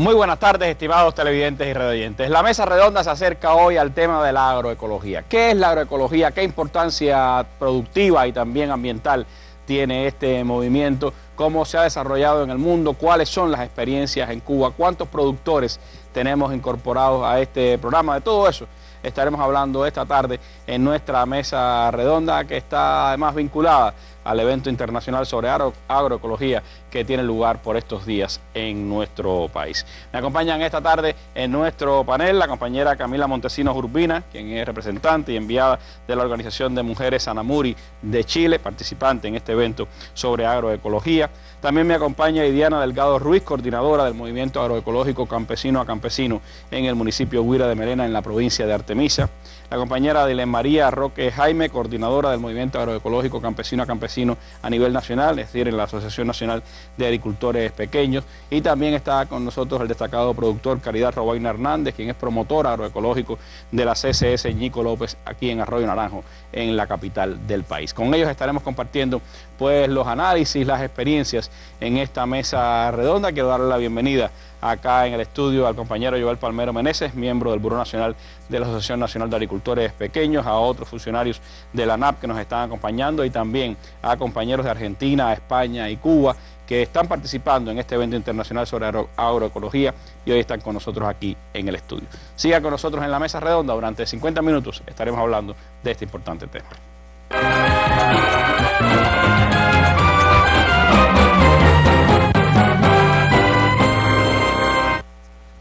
Muy buenas tardes, estimados televidentes y radioyentes. La mesa redonda se acerca hoy al tema de la agroecología. ¿Qué es la agroecología? ¿Qué importancia productiva y también ambiental tiene este movimiento? ¿Cómo se ha desarrollado en el mundo? ¿Cuáles son las experiencias en Cuba? ¿Cuántos productores tenemos incorporados a este programa? De todo eso estaremos hablando esta tarde en nuestra mesa redonda, que está además vinculada al evento internacional sobre agroecología que tiene lugar por estos días en nuestro país. Me acompañan esta tarde en nuestro panel la compañera Camila Montesinos Urbina, quien es representante y enviada de la Organización de Mujeres Anamuri de Chile, participante en este evento sobre agroecología. También me acompaña Idiana Delgado Ruiz, coordinadora del Movimiento Agroecológico Campesino a Campesino en el municipio Huira de Melena, en la provincia de Artemisa. La compañera Dilen María Roque Jaime, coordinadora del Movimiento Agroecológico Campesino a Campesino a nivel nacional, es decir, en la Asociación Nacional de Agricultores Pequeños. Y también está con nosotros el destacado productor Caridad Robaina Hernández, quien es promotor agroecológico de la CCS Ñico López aquí en Arroyo Naranjo, en la capital del país. Con ellos estaremos compartiendo pues los análisis, las experiencias en esta mesa redonda. Quiero darle la bienvenida acá en el estudio al compañero Joel Palmero Meneses, miembro del Buró Nacional de la Asociación Nacional de Agricultores Pequeños, a otros funcionarios de la ANAP que nos están acompañando y también a compañeros de Argentina, España y Cuba que están participando en este evento internacional sobre agroecología y hoy están con nosotros aquí en el estudio. Siga con nosotros en la mesa redonda, durante 50 minutos estaremos hablando de este importante tema.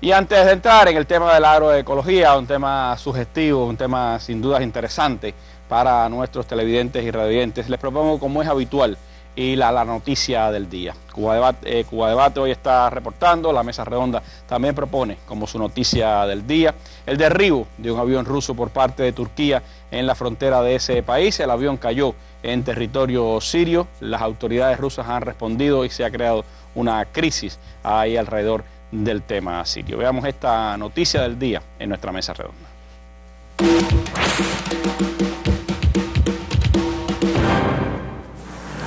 Y antes de entrar en el tema de la agroecología, un tema sugestivo, un tema sin dudas interesante para nuestros televidentes y radiovidentes, les propongo, como es habitual, y la noticia del día. Cuba Debate hoy está reportando, la mesa redonda también propone como su noticia del día el derribo de un avión ruso por parte de Turquía en la frontera de ese país. El avión cayó en territorio sirio, las autoridades rusas han respondido y se ha creado una crisis ahí alrededor del tema sirio. Veamos esta noticia del día en nuestra mesa redonda.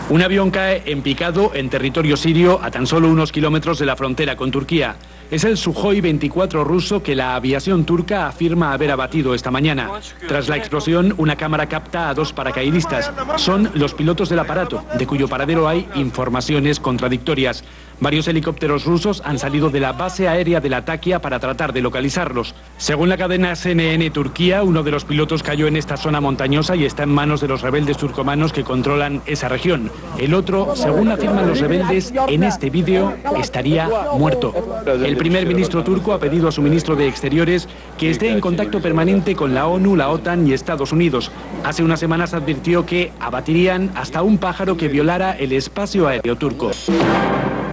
Un avión cae en picado en territorio sirio a tan solo unos kilómetros de la frontera con Turquía. Es el Sukhoi 24 ruso que la aviación turca afirma haber abatido esta mañana. Tras la explosión, una cámara capta a dos paracaidistas. Son los pilotos del aparato, de cuyo paradero hay informaciones contradictorias. Varios helicópteros rusos han salido de la base aérea de Latakia para tratar de localizarlos. Según la cadena CNN Turquía, uno de los pilotos cayó en esta zona montañosa y está en manos de los rebeldes turcomanos que controlan esa región. El otro, según afirman los rebeldes, en este vídeo estaría muerto. El primer ministro turco ha pedido a su ministro de Exteriores que esté en contacto permanente con la ONU, la OTAN y Estados Unidos. Hace unas semanas advirtió que abatirían hasta un pájaro que violara el espacio aéreo turco.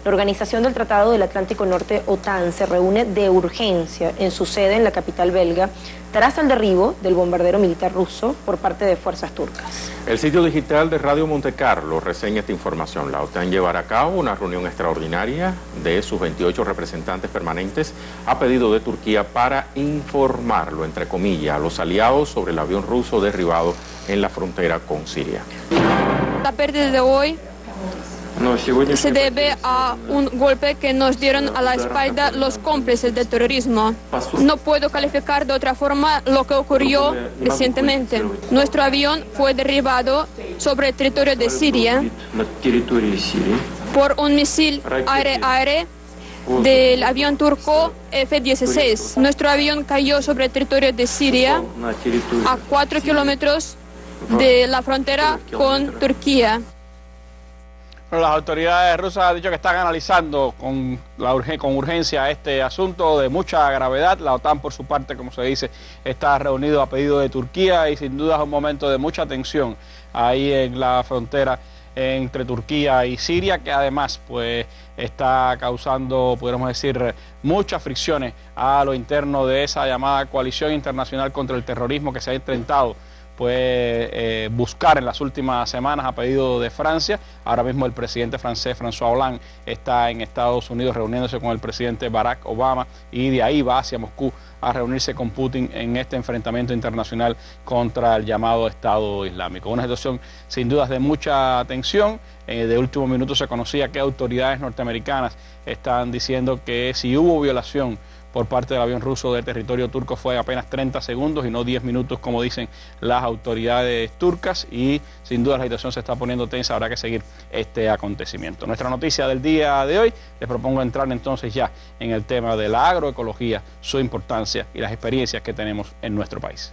La Organización del Tratado del Atlántico Norte, OTAN, se reúne de urgencia en su sede en la capital belga tras el derribo del bombardero militar ruso por parte de fuerzas turcas. El sitio digital de Radio Monte Carlo reseña esta información. La OTAN llevará a cabo una reunión extraordinaria de sus 28 representantes permanentes a pedido de Turquía para informarlo, entre comillas, a los aliados sobre el avión ruso derribado en la frontera con Siria. La pérdida de hoy se debe a un golpe que nos dieron a la espalda los cómplices del terrorismo. No puedo calificar de otra forma lo que ocurrió recientemente. Nuestro avión fue derribado sobre el territorio de Siria por un misil aire-aire del avión turco F-16. Nuestro avión cayó sobre el territorio de Siria a 4 kilómetros de la frontera con Turquía. Bueno, las autoridades rusas han dicho que están analizando con urgencia este asunto de mucha gravedad. La OTAN, por su parte, como se dice, está reunido a pedido de Turquía y sin duda es un momento de mucha tensión ahí en la frontera entre Turquía y Siria, que además pues está causando, podríamos decir, muchas fricciones a lo interno de esa llamada coalición internacional contra el terrorismo que se ha intentado puede buscar en las últimas semanas a pedido de Francia. Ahora mismo el presidente francés François Hollande está en Estados Unidos reuniéndose con el presidente Barack Obama y de ahí va hacia Moscú a reunirse con Putin en este enfrentamiento internacional contra el llamado Estado Islámico. Una situación sin dudas de mucha tensión. De último minuto se conocía que autoridades norteamericanas están diciendo que si hubo violación por parte del avión ruso del territorio turco fue apenas 30 segundos y no 10 minutos como dicen las autoridades turcas, y sin duda la situación se está poniendo tensa. Habrá que seguir este acontecimiento. Nuestra noticia del día de hoy, les propongo entrar entonces ya en el tema de la agroecología, su importancia y las experiencias que tenemos en nuestro país.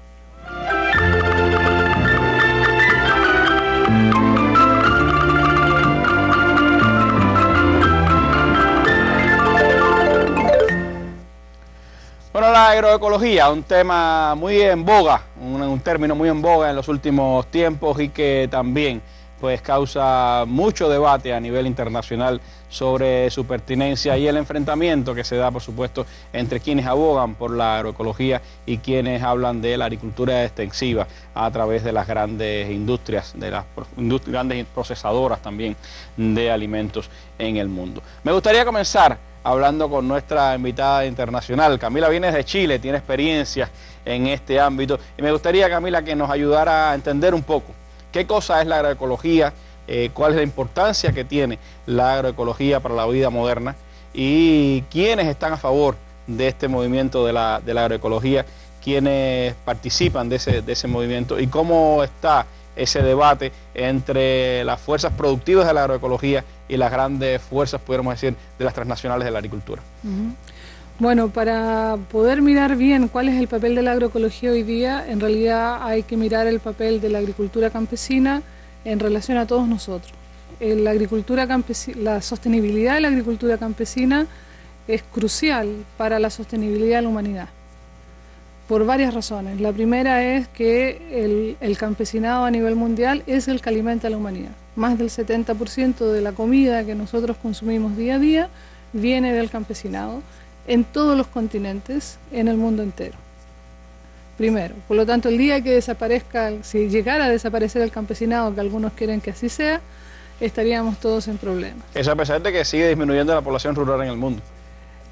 Bueno, la agroecología, un tema muy en boga, un término muy en boga en los últimos tiempos y que también pues causa mucho debate a nivel internacional sobre su pertinencia y el enfrentamiento que se da, por supuesto, entre quienes abogan por la agroecología y quienes hablan de la agricultura extensiva a través de las grandes industrias, de las grandes procesadoras también de alimentos en el mundo. Me gustaría comenzar hablando con nuestra invitada internacional. Camila viene de Chile, tiene experiencias en este ámbito y me gustaría, Camila, que nos ayudara a entender un poco qué cosa es la agroecología, cuál es la importancia que tiene la agroecología para la vida moderna y quiénes están a favor de este movimiento de la agroecología, quiénes participan de ese movimiento y cómo está ese debate entre las fuerzas productivas de la agroecología y las grandes fuerzas, pudiéramos decir, de las transnacionales de la agricultura. Bueno, para poder mirar bien cuál es el papel de la agroecología hoy día, en realidad hay que mirar el papel de la agricultura campesina en relación a todos nosotros. La sostenibilidad de la agricultura campesina es crucial para la sostenibilidad de la humanidad, por varias razones. La primera es que el campesinado a nivel mundial es el que alimenta a la humanidad. Más del 70% de la comida que nosotros consumimos día a día viene del campesinado en todos los continentes, en el mundo entero. Primero, por lo tanto, el día que desaparezca, si llegara a desaparecer el campesinado, que algunos quieren que así sea, estaríamos todos en problemas. Eso a pesar de que sigue disminuyendo la población rural en el mundo.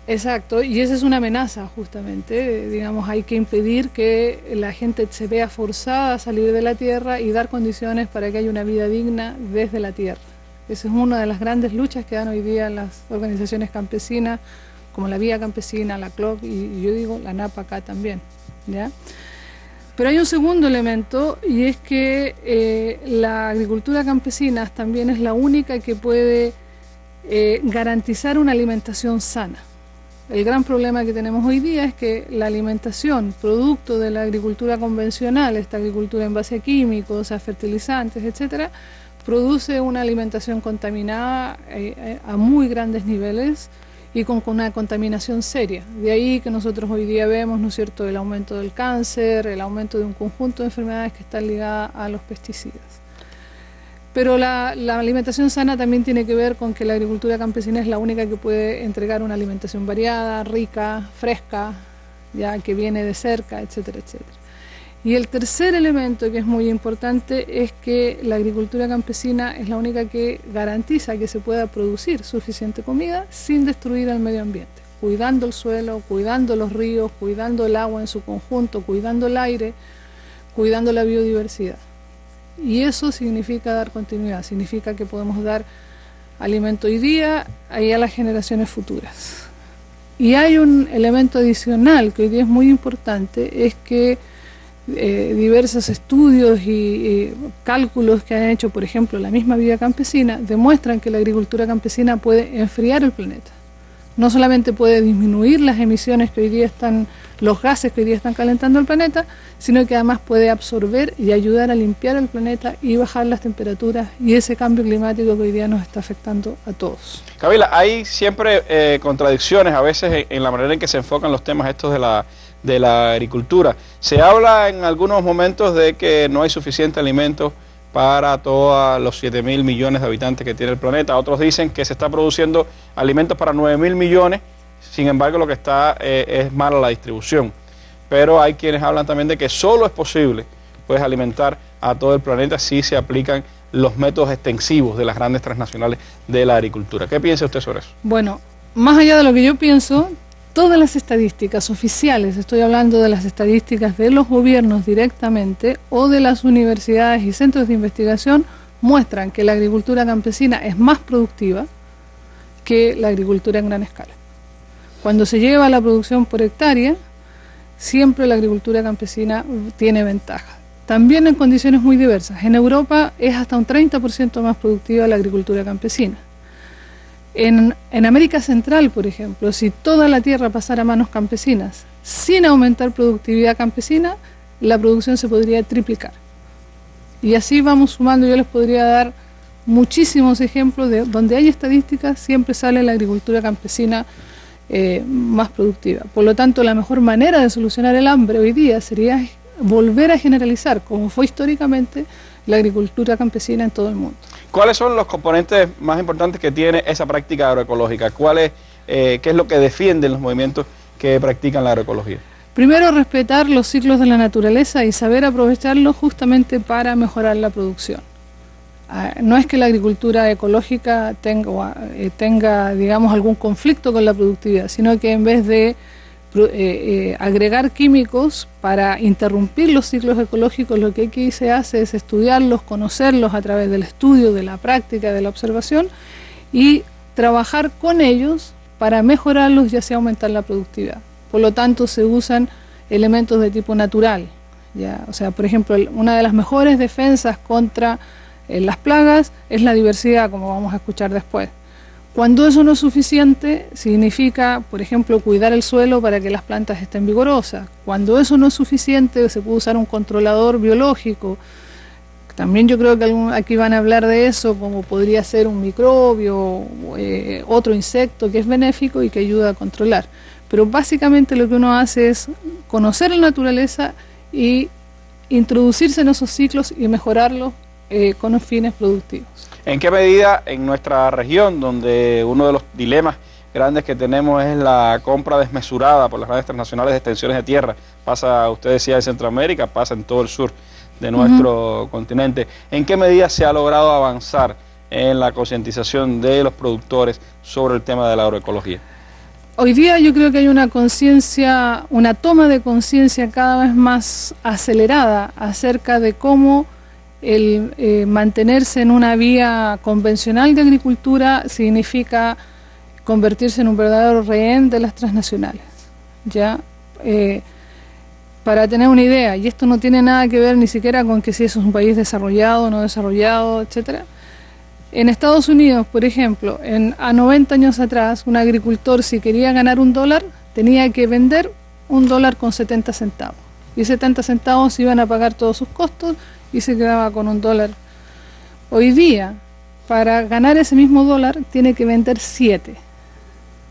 Exacto, y esa es una amenaza justamente, digamos, hay que impedir que la gente se vea forzada a salir de la tierra y dar condiciones para que haya una vida digna desde la tierra. Esa es una de las grandes luchas que dan hoy día las organizaciones campesinas, como la Vía Campesina, la CLOC y yo digo la NAP acá también, ¿ya? Pero hay un segundo elemento y es que la agricultura campesina también es la única que puede garantizar una alimentación sana. El gran problema que tenemos hoy día es que la alimentación, producto de la agricultura convencional, esta agricultura en base a químicos, a fertilizantes, etcétera, produce una alimentación contaminada a muy grandes niveles y con una contaminación seria. De ahí que nosotros hoy día vemos, ¿no es cierto?, el aumento del cáncer, el aumento de un conjunto de enfermedades que están ligadas a los pesticidas. Pero la alimentación sana también tiene que ver con que la agricultura campesina es la única que puede entregar una alimentación variada, rica, fresca, ya que viene de cerca, etcétera, etcétera. Y el tercer elemento que es muy importante es que la agricultura campesina es la única que garantiza que se pueda producir suficiente comida sin destruir el medio ambiente, cuidando el suelo, cuidando los ríos, cuidando el agua en su conjunto, cuidando el aire, cuidando la biodiversidad. Y eso significa dar continuidad, significa que podemos dar alimento hoy día y a las generaciones futuras. Y hay un elemento adicional que hoy día es muy importante, es que diversos estudios y cálculos que han hecho, por ejemplo, la misma Vía Campesina, demuestran que la agricultura campesina puede enfriar el planeta. No solamente puede disminuir las emisiones que hoy día están, los gases que hoy día están calentando el planeta, sino que además puede absorber y ayudar a limpiar el planeta y bajar las temperaturas y ese cambio climático que hoy día nos está afectando a todos. Camila, hay siempre contradicciones a veces en la manera en que se enfocan los temas estos de la agricultura. Se habla en algunos momentos de que no hay suficiente alimento para todos los 7.000 millones de habitantes que tiene el planeta. Otros dicen que se está produciendo alimentos para 9.000 millones, sin embargo lo que está es mala la distribución. Pero hay quienes hablan también de que solo es posible pues alimentar a todo el planeta si se aplican los métodos extensivos de las grandes transnacionales de la agricultura. ¿Qué piensa usted sobre eso? Bueno, más allá de lo que yo pienso, todas las estadísticas oficiales, estoy hablando de las estadísticas de los gobiernos directamente o de las universidades y centros de investigación, muestran que la agricultura campesina es más productiva que la agricultura en gran escala. Cuando se lleva la producción por hectárea, siempre la agricultura campesina tiene ventaja. También en condiciones muy diversas. En Europa es hasta un 30% más productiva la agricultura campesina. En América Central, por ejemplo, si toda la tierra pasara a manos campesinas, sin aumentar productividad campesina, la producción se podría triplicar. Y así vamos sumando, yo les podría dar muchísimos ejemplos de donde hay estadísticas, siempre sale la agricultura campesina más productiva. Por lo tanto, la mejor manera de solucionar el hambre hoy día sería volver a generalizar, como fue históricamente, la agricultura campesina en todo el mundo. ¿Cuáles son los componentes más importantes que tiene esa práctica agroecológica? ¿Qué es lo que defienden los movimientos que practican la agroecología? Primero, respetar los ciclos de la naturaleza y saber aprovecharlos justamente para mejorar la producción. No es que la agricultura ecológica tenga, digamos, algún conflicto con la productividad, sino que en vez de agregar químicos para interrumpir los ciclos ecológicos, lo que aquí se hace es estudiarlos, conocerlos a través del estudio, de la práctica, de la observación y trabajar con ellos para mejorarlos y así aumentar la productividad. Por lo tanto, se usan elementos de tipo natural, ¿ya? O sea, por ejemplo, una de las mejores defensas contra las plagas es la diversidad, como vamos a escuchar después. Cuando eso no es suficiente, significa, por ejemplo, cuidar el suelo para que las plantas estén vigorosas. Cuando eso no es suficiente, se puede usar un controlador biológico. También yo creo que aquí van a hablar de eso, como podría ser un microbio, otro insecto que es benéfico y que ayuda a controlar. Pero básicamente lo que uno hace es conocer la naturaleza y introducirse en esos ciclos y mejorarlos con fines productivos. ¿En qué medida en nuestra región, donde uno de los dilemas grandes que tenemos es la compra desmesurada por las grandes transnacionales de extensiones de tierra, pasa, usted decía, en Centroamérica, pasa en todo el sur de nuestro continente, ¿en qué medida se ha logrado avanzar en la concientización de los productores sobre el tema de la agroecología? Hoy día yo creo que hay una conciencia, una toma de conciencia cada vez más acelerada acerca de cómo el mantenerse en una vía convencional de agricultura significa convertirse en un verdadero rehén de las transnacionales. ¿Ya? Para tener una idea, y esto no tiene nada que ver ni siquiera con que si eso es un país desarrollado o no desarrollado, etcétera. En Estados Unidos, por ejemplo, a 90 años atrás, un agricultor, si quería ganar $1, tenía que vender $1 con 70 centavos. Y 70 centavos iban a pagar todos sus costos y se quedaba con $1. Hoy día, para ganar ese mismo $1, tiene que vender 7.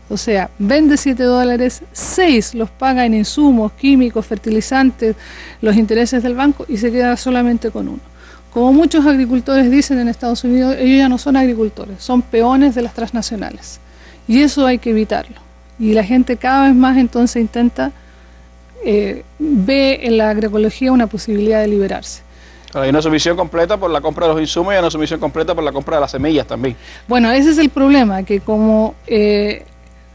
O sea, vende $7, 6 los paga en insumos, químicos, fertilizantes, los intereses del banco y se queda solamente con 1. Como muchos agricultores dicen en Estados Unidos, ellos ya no son agricultores, son peones de las transnacionales. Y eso hay que evitarlo. Y la gente cada vez más entonces intenta, ve en la agroecología una posibilidad de liberarse. Hay una sumisión completa por la compra de los insumos y hay una sumisión completa por la compra de las semillas también. Bueno, ese es el problema, que como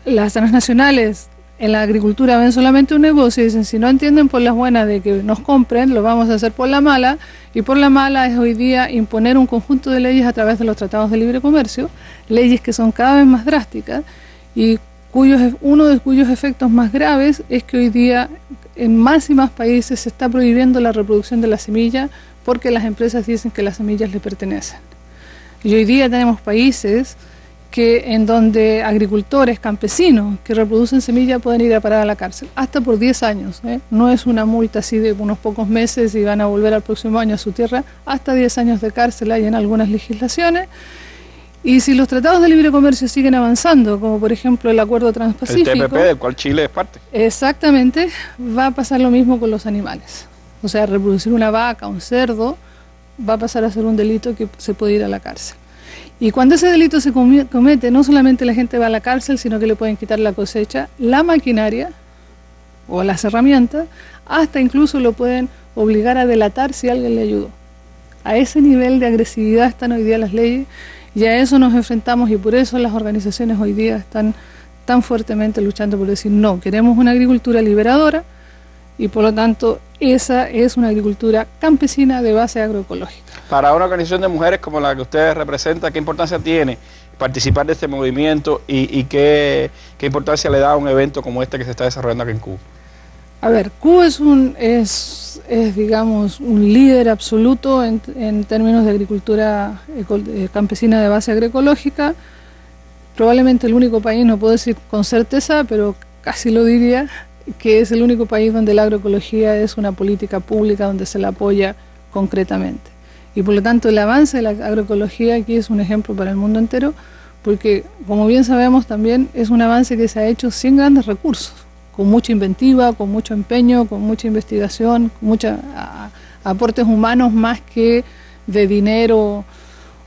las transnacionales en la agricultura ven solamente un negocio y dicen, si no entienden por las buenas de que nos compren, lo vamos a hacer por la mala, y por la mala es hoy día imponer un conjunto de leyes a través de los tratados de libre comercio, leyes que son cada vez más drásticas y uno de cuyos efectos más graves es que hoy día en más y más países se está prohibiendo la reproducción de la semilla porque las empresas dicen que las semillas le pertenecen. Y hoy día tenemos países en donde agricultores, campesinos que reproducen semilla pueden ir a parar a la cárcel, hasta por 10 años. No es una multa así de unos pocos meses y van a volver al próximo año a su tierra, hasta 10 años de cárcel hay en algunas legislaciones. Y si los tratados de libre comercio siguen avanzando, como por ejemplo el Acuerdo Transpacífico... El TPP, del cual Chile es parte. Exactamente, va a pasar lo mismo con los animales. O sea, reproducir una vaca, un cerdo, va a pasar a ser un delito que se puede ir a la cárcel. Y cuando ese delito se comete, no solamente la gente va a la cárcel, sino que le pueden quitar la cosecha, la maquinaria o las herramientas, hasta incluso lo pueden obligar a delatar si alguien le ayudó. A ese nivel de agresividad están hoy día las leyes y a eso nos enfrentamos, y por eso las organizaciones hoy día están tan fuertemente luchando por decir no, queremos una agricultura liberadora y por lo tanto esa es una agricultura campesina de base agroecológica. Para una organización de mujeres como la que usted representa, ¿qué importancia tiene participar de este movimiento y qué importancia le da a un evento como este que se está desarrollando aquí en Cuba? A ver, Cuba es digamos, un líder absoluto en términos de agricultura campesina de base agroecológica. Probablemente el único país, no puedo decir con certeza, pero casi lo diría, que es el único país donde la agroecología es una política pública donde se la apoya concretamente. Y por lo tanto el avance de la agroecología aquí es un ejemplo para el mundo entero, porque como bien sabemos también es un avance que se ha hecho sin grandes recursos, con mucha inventiva, con mucho empeño, con mucha investigación, con muchos aportes humanos más que de dinero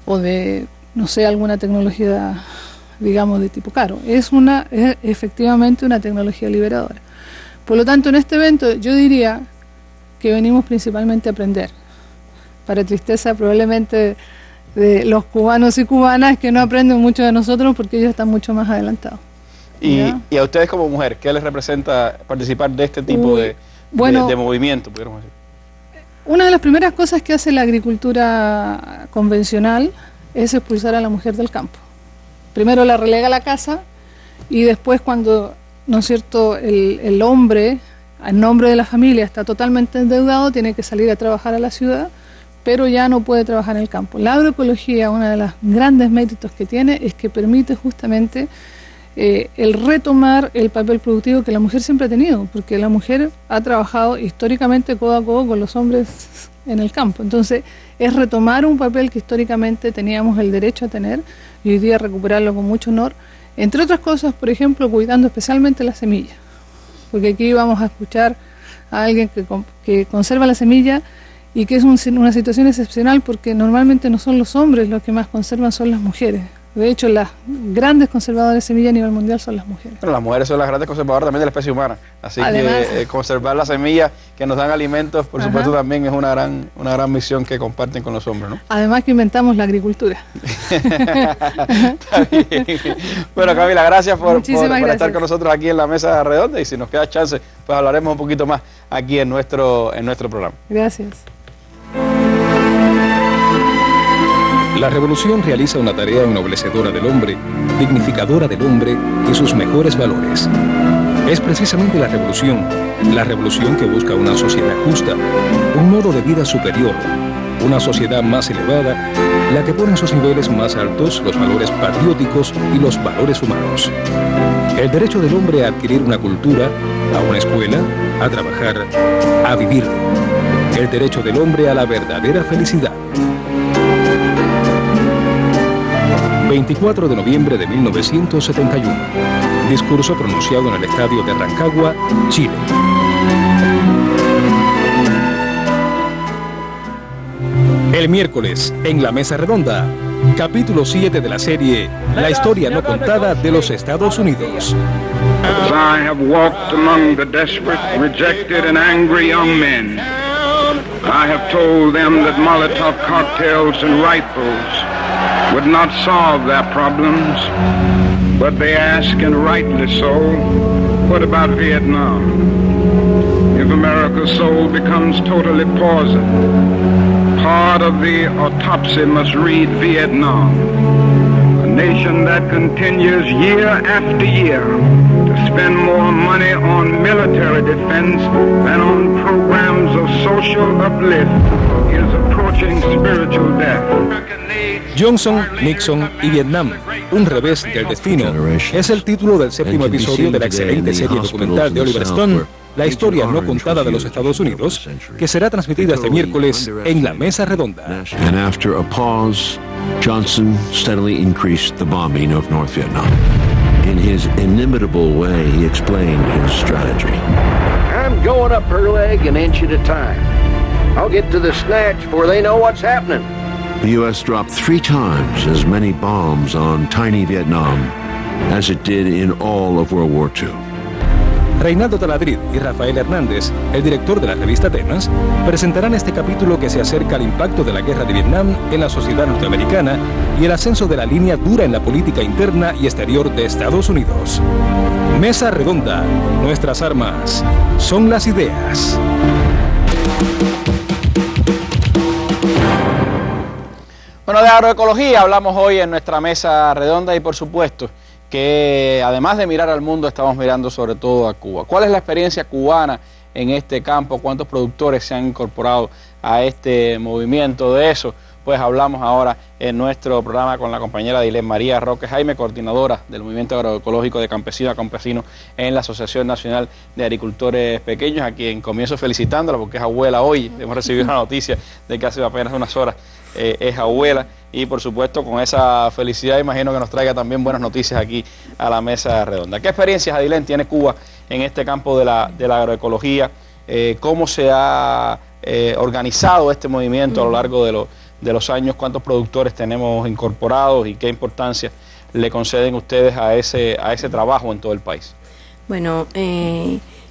o de, no sé, alguna tecnología, digamos, de tipo caro. Es efectivamente una tecnología liberadora. Por lo tanto, en este evento yo diría que venimos principalmente a aprender. Para tristeza probablemente de los cubanos y cubanas que no aprenden mucho de nosotros porque ellos están mucho más adelantados. Y a ustedes como mujer, ¿qué les representa participar de este tipo de movimiento, pudiéramos decir? Una de las primeras cosas que hace la agricultura convencional es expulsar a la mujer del campo. Primero la relega a la casa y después cuando, ¿no es cierto?, el hombre, en nombre de la familia, está totalmente endeudado, tiene que salir a trabajar a la ciudad, pero ya no puede trabajar en el campo. La agroecología, uno de los grandes méritos que tiene es que permite justamente el retomar el papel productivo que la mujer siempre ha tenido, porque la mujer ha trabajado históricamente codo a codo con los hombres en el campo. Entonces es retomar un papel que históricamente teníamos el derecho a tener y hoy día recuperarlo con mucho honor, entre otras cosas, por ejemplo, cuidando especialmente la semilla, porque aquí vamos a escuchar a alguien que conserva la semilla y que es una situación excepcional porque normalmente no son los hombres los que más conservan, son las mujeres. De hecho, las grandes conservadoras de semilla a nivel mundial son las mujeres. Bueno, las mujeres son las grandes conservadoras también de la especie humana. Así además, que conservar las semillas que nos dan alimentos, por supuesto, también es una gran misión que comparten con los hombres, ¿no? Además que inventamos la agricultura. Está bien. Bueno, Camila, gracias por estar con nosotros aquí en la mesa redonda y si nos queda chance, pues hablaremos un poquito más aquí en nuestro programa. Gracias. La revolución realiza una tarea ennoblecedora del hombre, dignificadora del hombre y sus mejores valores. Es precisamente la revolución que busca una sociedad justa, un modo de vida superior, una sociedad más elevada, la que pone en sus niveles más altos los valores patrióticos y los valores humanos. El derecho del hombre a adquirir una cultura, a una escuela, a trabajar, a vivir. El derecho del hombre a la verdadera felicidad. 24 de noviembre de 1971. Discurso pronunciado en el estadio de Rancagua, Chile. El miércoles, en la Mesa Redonda, capítulo 7 de la serie La historia no contada de los Estados Unidos. I have walked among the desperate, rejected and angry young men. I have told them that Molotov cocktails and rifles would not solve their problems, but they ask, and rightly so, what about Vietnam? If America's soul becomes totally poisoned, part of the autopsy must read Vietnam, a nation that continues year after year to spend more money on military defense than on programs of social uplift is approaching spiritual death. Johnson, Nixon y Vietnam, un revés del destino, es el título del séptimo episodio de la excelente serie documental de Oliver Stone, La historia no contada de los Estados Unidos, que será transmitida este miércoles en la Mesa Redonda. And after a pause, Johnson steadily increased the bombing of North Vietnam. In his inimitable way, he explained his strategy. I'm going up her leg an inch at a time. I'll get to the snatch before they know what's happening. The U.S. dropped 3 times as many bombs on tiny Vietnam as it did in all of World War II. Reinaldo Taladrid y Rafael Hernández, el director de la revista Temas, presentarán este capítulo que se acerca al impacto de la guerra de Vietnam en la sociedad norteamericana y el ascenso de la línea dura en la política interna y exterior de Estados Unidos. Mesa Redonda, nuestras armas son las ideas. Bueno, de agroecología hablamos hoy en nuestra mesa redonda y por supuesto que además de mirar al mundo estamos mirando sobre todo a Cuba. ¿Cuál es la experiencia cubana en este campo? ¿Cuántos productores se han incorporado a este movimiento? De eso pues hablamos ahora en nuestro programa con la compañera Dilén María Roque Jaime, coordinadora del Movimiento Agroecológico de Campesino a Campesino en la Asociación Nacional de Agricultores Pequeños, a quien comienzo felicitándola porque es abuela hoy. Hemos recibido la noticia de que hace apenas unas horas es abuela, y por supuesto con esa felicidad imagino que nos traiga también buenas noticias aquí a la mesa redonda. ¿Qué experiencias, Adilén, tiene Cuba en este campo de la agroecología? ¿Cómo se ha organizado este movimiento a lo largo de los años? ¿Cuántos productores tenemos incorporados y qué importancia le conceden ustedes a ese trabajo en todo el país? Bueno,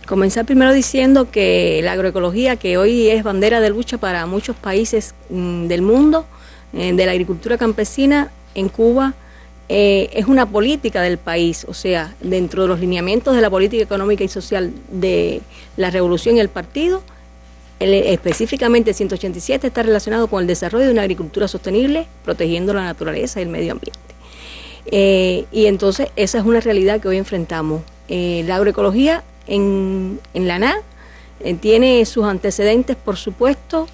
comenzar primero diciendo que la agroecología, que hoy es bandera de lucha para muchos países del mundo, de la agricultura campesina, en Cuba es una política del país, o sea, dentro de los lineamientos de la política económica y social de la revolución y el partido, específicamente el 187 está relacionado con el desarrollo de una agricultura sostenible, protegiendo la naturaleza y el medio ambiente. Y entonces esa es una realidad que hoy enfrentamos. La agroecología en la ANA tiene sus antecedentes, por supuesto,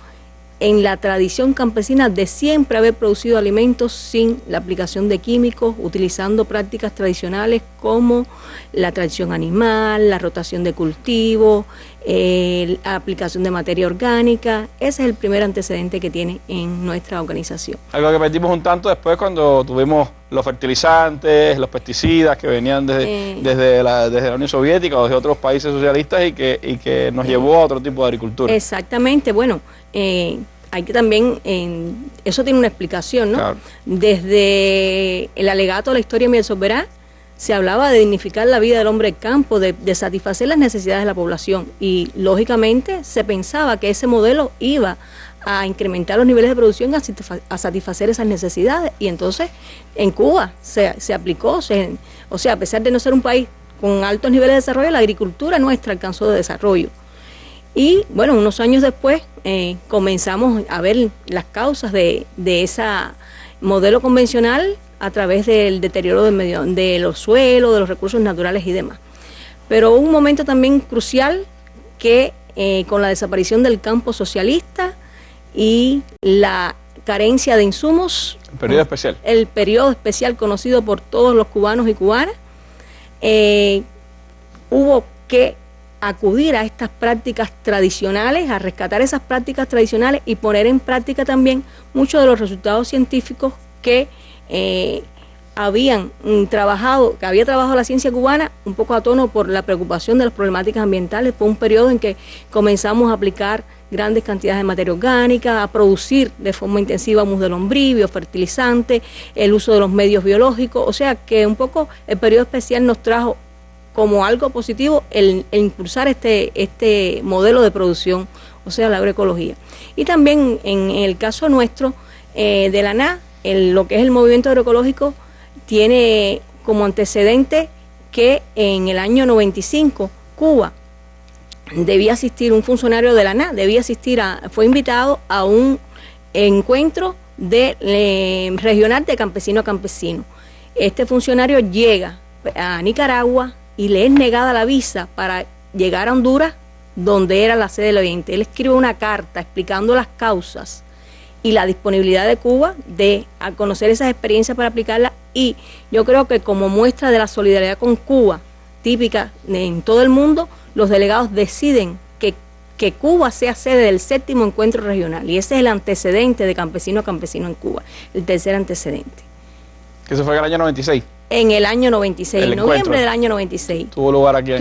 en la tradición campesina de siempre haber producido alimentos sin la aplicación de químicos, utilizando prácticas tradicionales como la tracción animal, la rotación de cultivos, la aplicación de materia orgánica. Ese es el primer antecedente que tiene en nuestra organización. Algo que perdimos un tanto después cuando tuvimos los fertilizantes, los pesticidas que venían desde la Unión Soviética o desde otros países socialistas y que nos llevó a otro tipo de agricultura. Exactamente, bueno, hay que también, eso tiene una explicación, ¿no? Claro. Desde el alegato de la historia de Miguel Soberá se hablaba de dignificar la vida del hombre del campo, de satisfacer las necesidades de la población, y lógicamente se pensaba que ese modelo iba a incrementar los niveles de producción, a satisfacer esas necesidades, y entonces en Cuba se aplicó, o sea, a pesar de no ser un país con altos niveles de desarrollo, la agricultura nuestra alcanzó de desarrollo. Y bueno, unos años después comenzamos a ver las causas de ese modelo convencional a través del deterioro de los suelos, de los recursos naturales y demás. Pero hubo un momento también crucial que con la desaparición del campo socialista y la carencia de insumos. El periodo especial. El periodo especial conocido por todos los cubanos y cubanas, hubo que acudir a estas prácticas tradicionales, a rescatar esas prácticas tradicionales y poner en práctica también muchos de los resultados científicos que había trabajado la ciencia cubana, un poco a tono por la preocupación de las problemáticas ambientales. Fue un periodo en que comenzamos a aplicar grandes cantidades de materia orgánica, a producir de forma intensiva humus de lombriz, biofertilizantes, el uso de los medios biológicos, o sea que un poco el periodo especial nos trajo como algo positivo el impulsar este modelo de producción, o sea, la agroecología. Y también en el caso nuestro de la ANA, lo que es el movimiento agroecológico tiene como antecedente que en el año 95 Cuba debía asistir, un funcionario de la ANA fue invitado a un encuentro regional de campesino a campesino. Este funcionario llega a Nicaragua y le es negada la visa para llegar a Honduras, donde era la sede del Oriente. Él escribe una carta explicando las causas y la disponibilidad de Cuba de conocer esas experiencias para aplicarlas, y yo creo que como muestra de la solidaridad con Cuba, típica en todo el mundo, los delegados deciden que Cuba sea sede del 7º encuentro regional, y ese es el antecedente de campesino a campesino en Cuba, el tercer antecedente. ¿Que eso fue en el año 96? En el año 96, en noviembre del año 96. Tuvo lugar aquí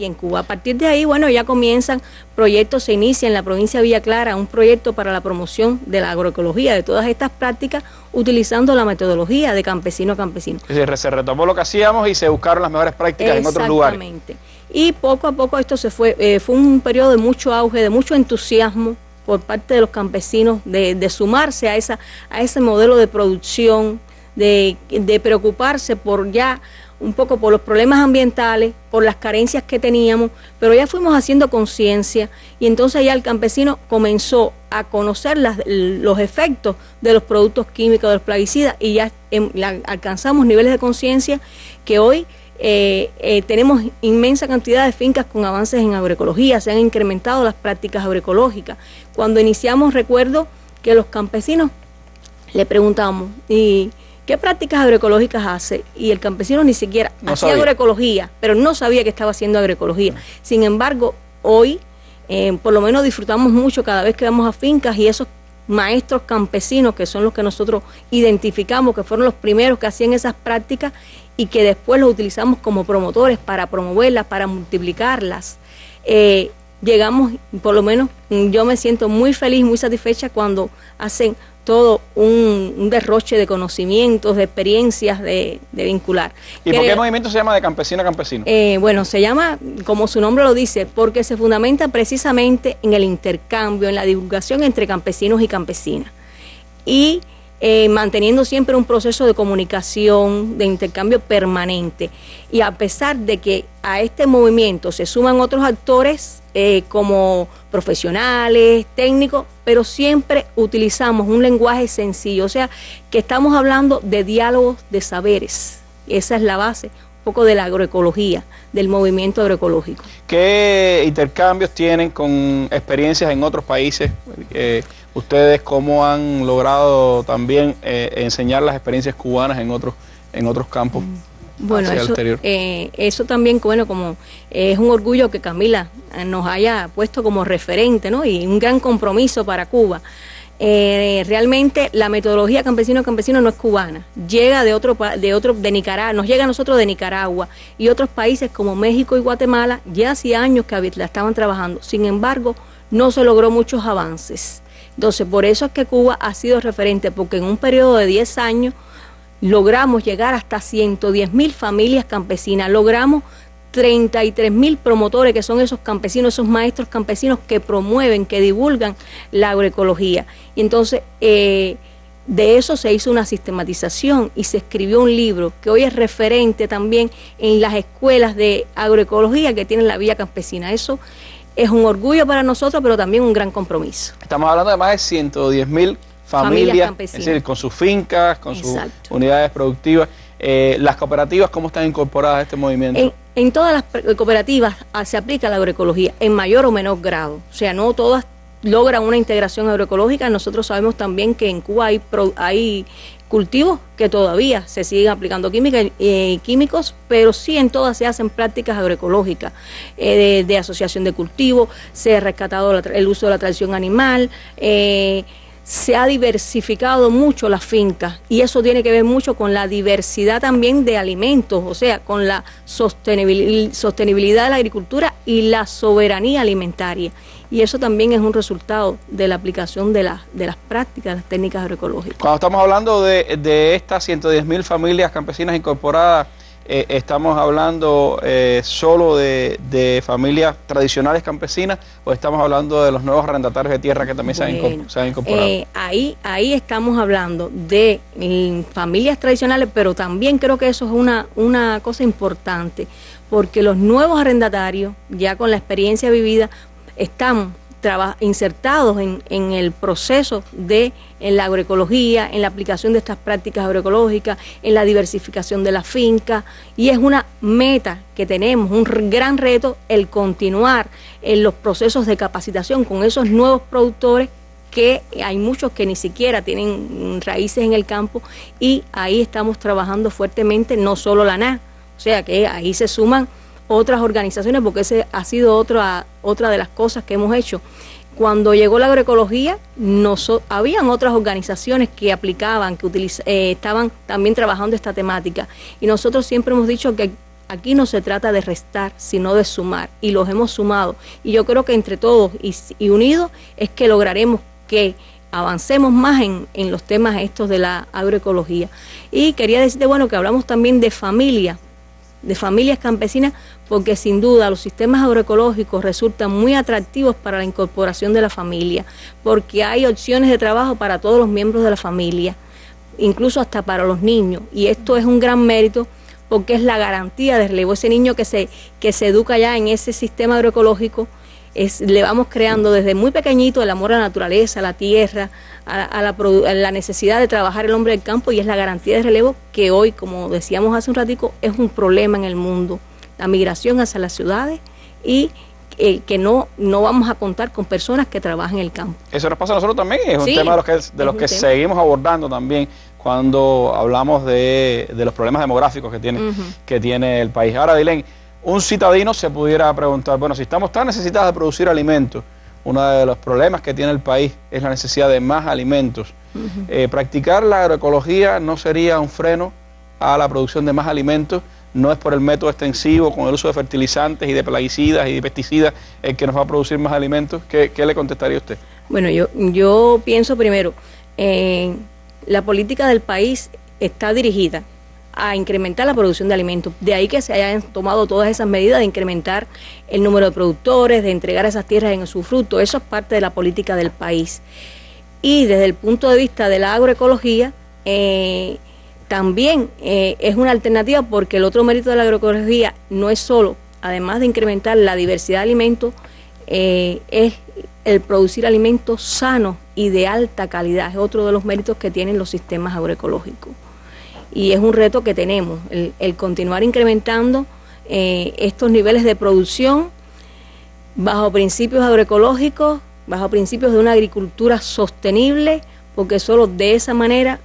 en Cuba. A partir de ahí, bueno, ya comienzan proyectos, se inicia en la provincia de Villa Clara un proyecto para la promoción de la agroecología, de todas estas prácticas, utilizando la metodología de campesino a campesino. Es decir, se retomó lo que hacíamos y se buscaron las mejores prácticas en otros lugares. Exactamente. y poco a poco esto se fue un periodo de mucho auge, de mucho entusiasmo por parte de los campesinos de sumarse a ese modelo de producción, de preocuparse por ya un poco por los problemas ambientales, por las carencias que teníamos, pero ya fuimos haciendo conciencia y entonces ya el campesino comenzó a conocer los efectos de los productos químicos, de los plaguicidas, y ya alcanzamos niveles de conciencia que hoy tenemos inmensa cantidad de fincas con avances en agroecología, se han incrementado las prácticas agroecológicas. Cuando iniciamos, recuerdo que los campesinos le preguntamos, ¿y qué prácticas agroecológicas hace? Y el campesino ni siquiera hacía agroecología, pero no sabía que estaba haciendo agroecología. Sin embargo, hoy por lo menos disfrutamos mucho cada vez que vamos a fincas, y esos maestros campesinos, que son los que nosotros identificamos, que fueron los primeros que hacían esas prácticas y que después los utilizamos como promotores para promoverlas, para multiplicarlas. Llegamos, por lo menos yo me siento muy feliz, muy satisfecha cuando hacen todo un derroche de conocimientos, de experiencias de vincular. ¿Y por qué el movimiento se llama de campesino a campesino? Bueno, se llama, como su nombre lo dice, porque se fundamenta precisamente en el intercambio, en la divulgación entre campesinos y campesinas. Y manteniendo siempre un proceso de comunicación, de intercambio permanente. Y a pesar de que a este movimiento se suman otros actores como profesionales, técnicos, pero siempre utilizamos un lenguaje sencillo, o sea, que estamos hablando de diálogos de saberes. Esa es la base un poco de la agroecología, del movimiento agroecológico. ¿Qué intercambios tienen con experiencias en otros países? ¿Ustedes cómo han logrado también enseñar las experiencias cubanas en otros campos? Bueno, eso también, bueno, como es un orgullo que Camila nos haya puesto como referente, ¿no? Y un gran compromiso para Cuba. Realmente la metodología campesino no es cubana, llega de Nicaragua, nos llega a nosotros de Nicaragua y otros países como México y Guatemala ya hacía años que la estaban trabajando. Sin embargo, no se logró muchos avances. Entonces, por eso es que Cuba ha sido referente, porque en un periodo de 10 años logramos llegar hasta 110.000 familias campesinas, logramos 33.000 promotores, que son esos campesinos, esos maestros campesinos que promueven, que divulgan la agroecología. Y entonces de eso se hizo una sistematización y se escribió un libro que hoy es referente también en las escuelas de agroecología que tienen la Villa Campesina. Eso es un orgullo para nosotros, pero también un gran compromiso. Estamos hablando de más de 110.000 familias, es decir, con sus fincas, con sus unidades productivas. Las cooperativas, ¿cómo están incorporadas a este movimiento? En todas las cooperativas se aplica la agroecología, en mayor o menor grado. O sea, no todas logran una integración agroecológica. Nosotros sabemos también que en Cuba hay cultivos que todavía se siguen aplicando químicos, pero sí en todas se hacen prácticas agroecológicas, de asociación de cultivos, se ha rescatado el uso de la tradición animal, se ha diversificado mucho las fincas y eso tiene que ver mucho con la diversidad también de alimentos, o sea, con la sostenibilidad de la agricultura y la soberanía alimentaria. Y eso también es un resultado de la aplicación de las prácticas, las técnicas agroecológicas. Cuando estamos hablando de estas 110.000 familias campesinas incorporadas, ¿estamos hablando solo de familias tradicionales campesinas o estamos hablando de los nuevos arrendatarios de tierra que también se han incorporado? Ahí estamos hablando de familias tradicionales, pero también creo que eso es una cosa importante, porque los nuevos arrendatarios, ya con la experiencia vivida, están insertados en el proceso en la agroecología, en la aplicación de estas prácticas agroecológicas, en la diversificación de la finca, y es una meta que tenemos, un gran reto el continuar en los procesos de capacitación con esos nuevos productores, que hay muchos que ni siquiera tienen raíces en el campo, y ahí estamos trabajando fuertemente, no solo la ANA, o sea que ahí se suman otras organizaciones, porque esa ha sido otra de las cosas que hemos hecho. Cuando llegó la agroecología, habían otras organizaciones que aplicaban, que estaban también trabajando esta temática, y nosotros siempre hemos dicho que aquí no se trata de restar, sino de sumar, y los hemos sumado, y yo creo que entre todos y unidos es que lograremos que avancemos más en los temas estos de la agroecología. Y quería decirte, bueno, que hablamos también de familia. de familias campesinas, porque sin duda los sistemas agroecológicos resultan muy atractivos para la incorporación de la familia, porque hay opciones de trabajo para todos los miembros de la familia, incluso hasta para los niños, y esto es un gran mérito porque es la garantía de relevo. Ese niño que se educa ya en ese sistema agroecológico, le vamos creando desde muy pequeñito el amor a la naturaleza, a la tierra, a la necesidad de trabajar el hombre del campo, y es la garantía de relevo que hoy, como decíamos hace un ratico, es un problema en el mundo, la migración hacia las ciudades y que no vamos a contar con personas que trabajen en el campo. Eso nos pasa a nosotros también, es un tema de los que seguimos abordando también cuando hablamos de los problemas demográficos que tiene el país. Ahora, Adilén, un citadino se pudiera preguntar, bueno, si estamos tan necesitados de producir alimentos, uno de los problemas que tiene el país es la necesidad de más alimentos. Practicar la agroecología no sería un freno a la producción de más alimentos, no es por el método extensivo con el uso de fertilizantes y de plaguicidas y de pesticidas el que nos va a producir más alimentos. ¿Qué le contestaría usted? Bueno, yo pienso primero, la política del país está dirigida a incrementar la producción de alimentos. De ahí que se hayan tomado todas esas medidas de incrementar el número de productores, de entregar esas tierras en usufructo. Eso es parte de la política del país. Y desde el punto de vista de la agroecología, también es una alternativa, porque el otro mérito de la agroecología no es solo, además de incrementar la diversidad de alimentos, es el producir alimentos sanos y de alta calidad. Es otro de los méritos que tienen los sistemas agroecológicos. Y es un reto que tenemos, el continuar incrementando estos niveles de producción bajo principios agroecológicos, bajo principios de una agricultura sostenible, porque solo de esa manera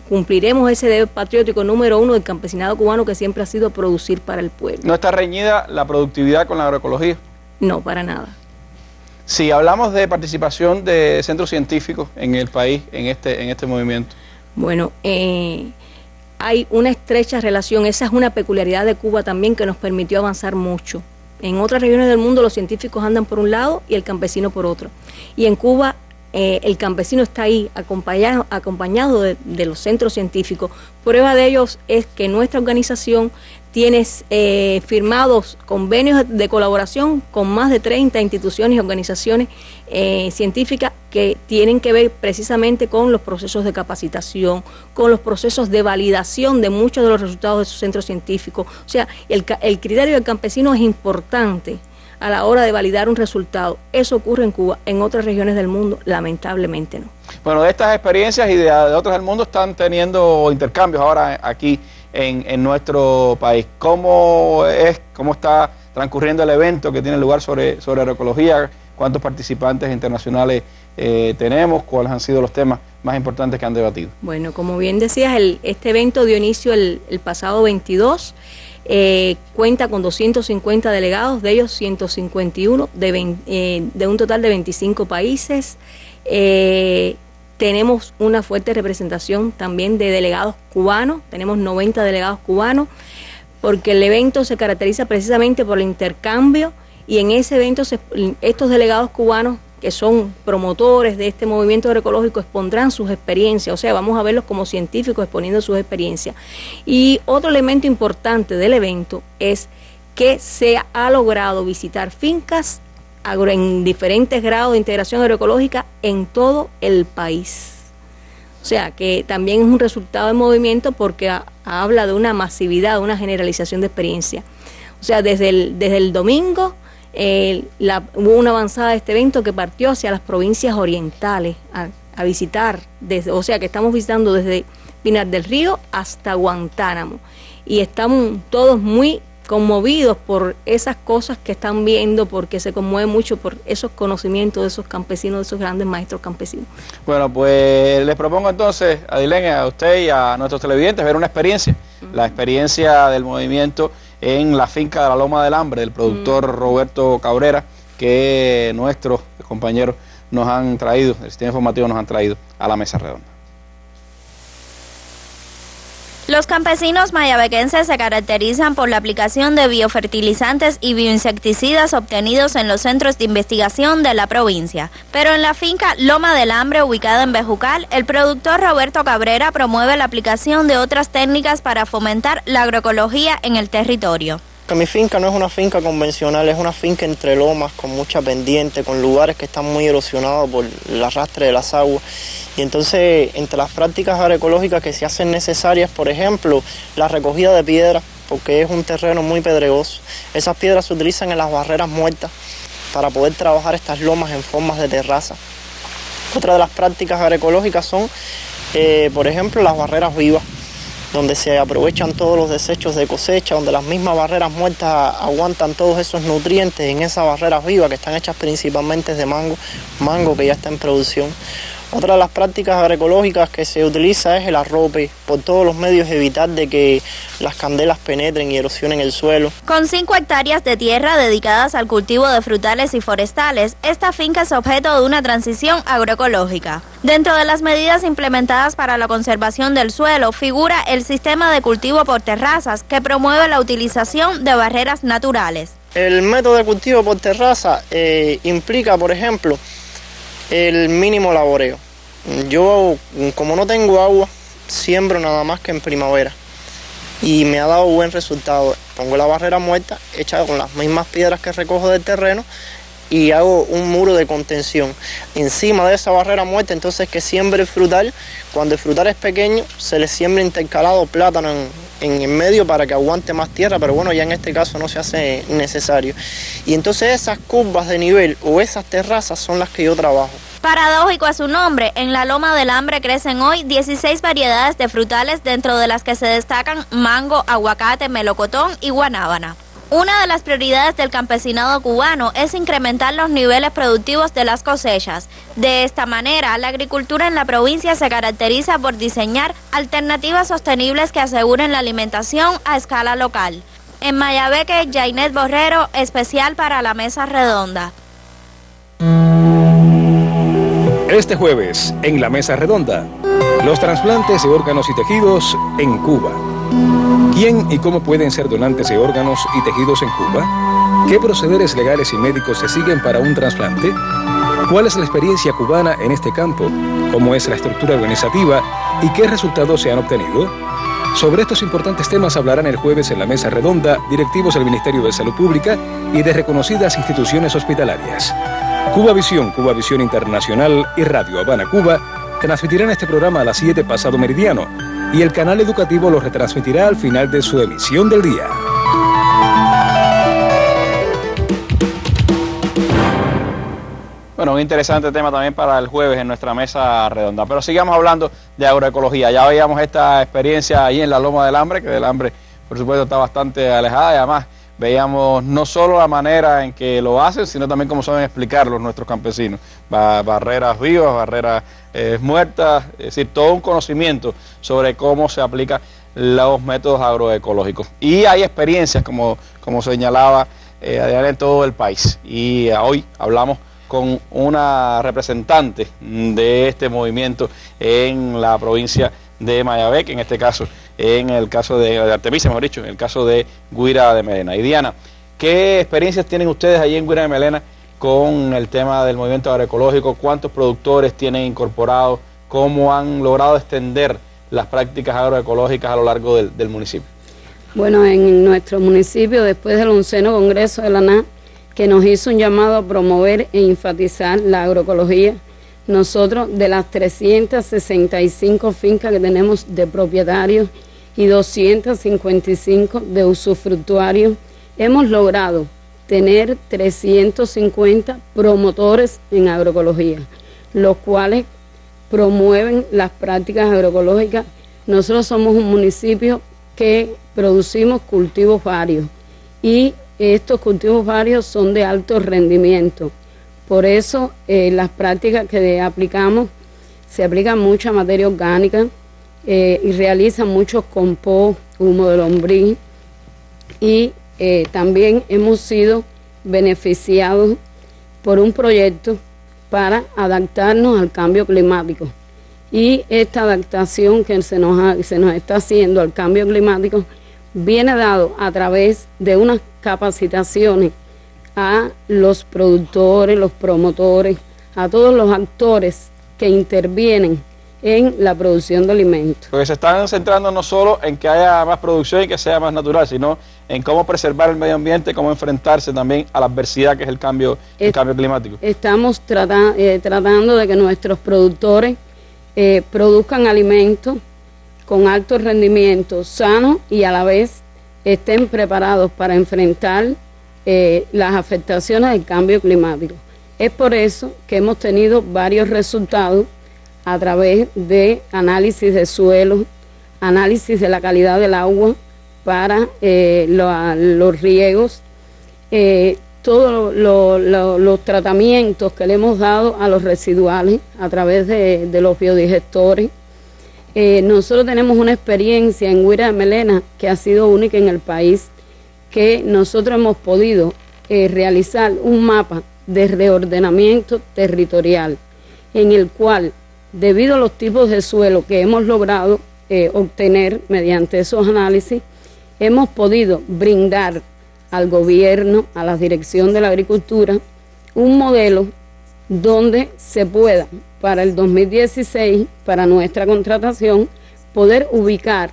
cumpliremos ese deber patriótico número 1 del campesinado cubano, que siempre ha sido producir para el pueblo. ¿No está reñida la productividad con la agroecología? No, para nada. Si hablamos de participación de centros científicos en el país, en este movimiento. Bueno, hay una estrecha relación, esa es una peculiaridad de Cuba también que nos permitió avanzar mucho. En otras regiones del mundo los científicos andan por un lado y el campesino por otro. Y en Cuba el campesino está ahí acompañado de los centros científicos. Prueba de ellos es que nuestra organización tiene firmados convenios de colaboración con más de 30 instituciones y organizaciones científicas que tienen que ver precisamente con los procesos de capacitación, con los procesos de validación de muchos de los resultados de sus centros científicos. O sea, el criterio del campesino es importante a la hora de validar un resultado. Eso ocurre en Cuba, en otras regiones del mundo, lamentablemente no. Bueno, de estas experiencias y de otras del mundo están teniendo intercambios ahora aquí en nuestro país. ¿Cómo está transcurriendo el evento que tiene lugar sobre agroecología? ¿Cuántos participantes internacionales tenemos? ¿Cuáles han sido los temas más importantes que han debatido? Bueno, como bien decías, este evento dio inicio el pasado 22. Cuenta con 250 delegados, de ellos 151 de un total de 25 países. Tenemos una fuerte representación también de delegados cubanos, tenemos 90 delegados cubanos, porque el evento se caracteriza precisamente por el intercambio, y en ese evento estos delegados cubanos, que son promotores de este movimiento agroecológico, expondrán sus experiencias, o sea, vamos a verlos como científicos exponiendo sus experiencias. Y otro elemento importante del evento es que se ha logrado visitar fincas en diferentes grados de integración agroecológica en todo el país. O sea, que también es un resultado del movimiento, porque habla de una masividad, de una generalización de experiencia. O sea, desde el domingo hubo una avanzada de este evento que partió hacia las provincias orientales a visitar, o sea que estamos visitando desde Pinar del Río hasta Guantánamo, y estamos todos muy conmovidos por esas cosas que están viendo, porque se conmueve mucho por esos conocimientos de esos campesinos, de esos grandes maestros campesinos. Bueno, pues les propongo entonces, Adilén, a usted y a nuestros televidentes ver una experiencia, la experiencia del movimiento en la finca de la Loma del Hambre, del productor Roberto Cabrera, que nuestros compañeros nos han traído, el sistema informativo nos han traído a la mesa redonda. Los campesinos mayabequenses se caracterizan por la aplicación de biofertilizantes y bioinsecticidas obtenidos en los centros de investigación de la provincia. Pero en la finca Loma del Hambre, ubicada en Bejucal, el productor Roberto Cabrera promueve la aplicación de otras técnicas para fomentar la agroecología en el territorio. Mi finca no es una finca convencional, es una finca entre lomas, con mucha pendiente, con lugares que están muy erosionados por el arrastre de las aguas. Y entonces, entre las prácticas agroecológicas que se hacen necesarias, por ejemplo, la recogida de piedras, porque es un terreno muy pedregoso. Esas piedras se utilizan en las barreras muertas para poder trabajar estas lomas en formas de terraza. Otra de las prácticas agroecológicas son, por ejemplo, las barreras vivas, donde se aprovechan todos los desechos de cosecha, donde las mismas barreras muertas aguantan todos esos nutrientes en esas barreras vivas que están hechas principalmente de mango que ya está en producción. Otra de las prácticas agroecológicas que se utiliza es el arrope, por todos los medios evitar de que las candelas penetren y erosionen el suelo. Con 5 hectáreas de tierra dedicadas al cultivo de frutales y forestales, esta finca es objeto de una transición agroecológica. Dentro de las medidas implementadas para la conservación del suelo figura el sistema de cultivo por terrazas que promueve la utilización de barreras naturales. El método de cultivo por terraza implica, por ejemplo, el mínimo laboreo. Yo, como no tengo agua, siembro nada más que en primavera y me ha dado buen resultado. Pongo la barrera muerta hecha con las mismas piedras que recojo del terreno y hago un muro de contención encima de esa barrera muerta. Entonces, que siembre el frutal. Cuando el frutal es pequeño, se le siembra intercalado plátano en el medio para que aguante más tierra, pero bueno, ya en este caso no se hace necesario. Y entonces esas curvas de nivel o esas terrazas son las que yo trabajo. Paradójico a su nombre, en la Loma del Hambre crecen hoy 16 variedades de frutales, dentro de las que se destacan mango, aguacate, melocotón y guanábana. Una de las prioridades del campesinado cubano es incrementar los niveles productivos de las cosechas. De esta manera, la agricultura en la provincia se caracteriza por diseñar alternativas sostenibles que aseguren la alimentación a escala local. En Mayabeque, Jainet Borrero, especial para la Mesa Redonda. Este jueves, en la Mesa Redonda, los trasplantes de órganos y tejidos en Cuba. ¿Quién y cómo pueden ser donantes de órganos y tejidos en Cuba? ¿Qué procederes legales y médicos se siguen para un trasplante? ¿Cuál es la experiencia cubana en este campo? ¿Cómo es la estructura organizativa? ¿Y qué resultados se han obtenido? Sobre estos importantes temas hablarán el jueves en la Mesa Redonda directivos del Ministerio de Salud Pública y de reconocidas instituciones hospitalarias. Cuba Visión Internacional y Radio Habana Cuba transmitirán este programa a las 7 pasado meridiano y el canal educativo lo retransmitirá al final de su emisión del día. Bueno, un interesante tema también para el jueves en nuestra Mesa Redonda. Pero sigamos hablando de agroecología. Ya veíamos esta experiencia ahí en la Loma del Hambre, que del hambre, por supuesto, está bastante alejada, y además veíamos no solo la manera en que lo hacen, sino también cómo saben explicarlo nuestros campesinos. Barreras vivas, barreras muertas, es decir, todo un conocimiento sobre cómo se aplican los métodos agroecológicos. Y hay experiencias, como señalaba Adriana, en todo el país. Y hoy hablamos con una representante de este movimiento en la provincia de Mayabeque, en este caso, en el caso de Artemisa, mejor dicho, en el caso de Guira de Melena. Y Diana, ¿qué experiencias tienen ustedes allí en Guira de Melena con el tema del movimiento agroecológico? ¿Cuántos productores tienen incorporados? ¿Cómo han logrado extender las prácticas agroecológicas a lo largo del municipio? Bueno, en nuestro municipio, después del 11º Congreso de la ANA, que nos hizo un llamado a promover e enfatizar la agroecología, nosotros, de las 365 fincas que tenemos de propietarios y 255 de usufructuarios, hemos logrado tener 350 promotores en agroecología, los cuales promueven las prácticas agroecológicas. Nosotros somos un municipio que producimos cultivos varios y estos cultivos varios son de alto rendimiento. Por eso las prácticas que aplicamos, se aplican mucha materia orgánica y realizan muchos compost, humo de lombriz, y también hemos sido beneficiados por un proyecto para adaptarnos al cambio climático. y esta adaptación que se nos está haciendo al cambio climático viene dado a través de unas capacitaciones a los productores, los promotores, a todos los actores que intervienen en la producción de alimentos. Porque se están centrando no solo en que haya más producción y que sea más natural, sino en cómo preservar el medio ambiente, cómo enfrentarse también a la adversidad que es el cambio climático. Estamos tratando de que nuestros productores produzcan alimentos con alto rendimiento, sanos y a la vez estén preparados para enfrentar las afectaciones del cambio climático. Es por eso que hemos tenido varios resultados a través de análisis de suelo, análisis de la calidad del agua para los riegos, todos los tratamientos que le hemos dado a los residuales a través de los biodigestores. Nosotros tenemos una experiencia en Guira de Melena que ha sido única en el país, que nosotros hemos podido realizar un mapa de reordenamiento territorial en el cual, debido a los tipos de suelo que hemos logrado obtener mediante esos análisis, hemos podido brindar al gobierno, a la Dirección de la Agricultura, un modelo donde se pueda, para el 2016, para nuestra contratación, poder ubicar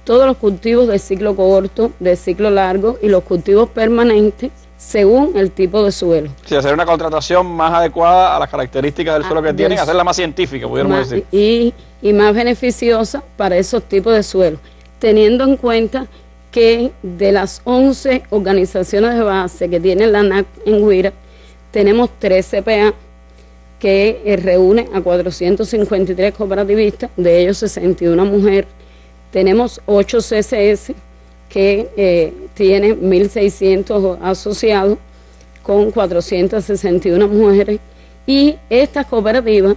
todos los cultivos de ciclo corto, de ciclo largo y los cultivos permanentes según el tipo de suelo. Sí, hacer una contratación más adecuada a las características del suelo que tienen, hacerla más científica, pudiéramos decir. Y más beneficiosa para esos tipos de suelo, teniendo en cuenta que de las 11 organizaciones de base que tiene la ANAC en Guira, tenemos 3 CPA que reúnen a 453 cooperativistas, de ellos 61 mujeres. Tenemos 8 CCS que tienen 1.600 asociados con 461 mujeres, y estas cooperativas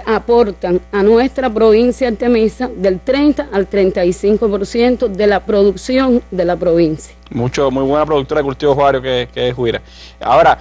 aportan a nuestra provincia Artemisa del 30 al 35% de la producción de la provincia. Muy buena productora de cultivos varios que es Guira. Ahora,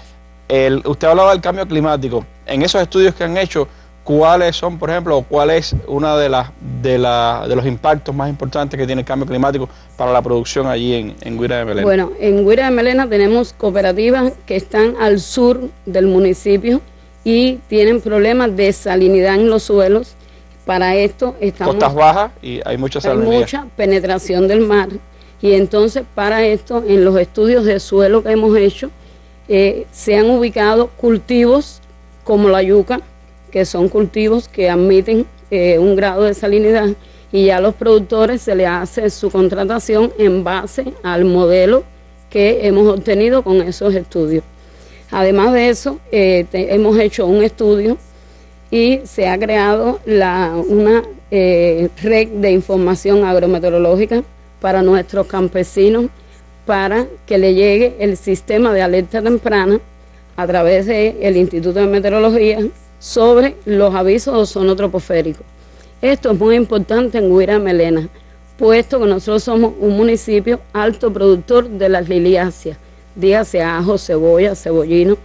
usted hablaba del cambio climático. En esos estudios que han hecho, ¿cuáles son, por ejemplo, cuál es una de los impactos más importantes que tiene el cambio climático para la producción allí en Guira de Melena? Bueno, en Guira de Melena tenemos cooperativas que están al sur del municipio y tienen problemas de salinidad en los suelos. Para esto estamos... Costas bajas y hay mucha salinidad. Hay mucha penetración del mar, y entonces para esto, en los estudios de suelo que hemos hecho, se han ubicado cultivos como la yuca, que son cultivos que admiten un grado de salinidad, y ya a los productores se les hace su contratación en base al modelo que hemos obtenido con esos estudios. Además de eso, hemos hecho un estudio y se ha creado una red de información agrometeorológica para nuestros campesinos, para que le llegue el sistema de alerta temprana a través del Instituto de Meteorología sobre los avisos de ozono troposférico. Esto es muy importante en Guira de Melena, puesto que nosotros somos un municipio alto productor de las liliáceas, dígase ajo, cebolla, cebollino,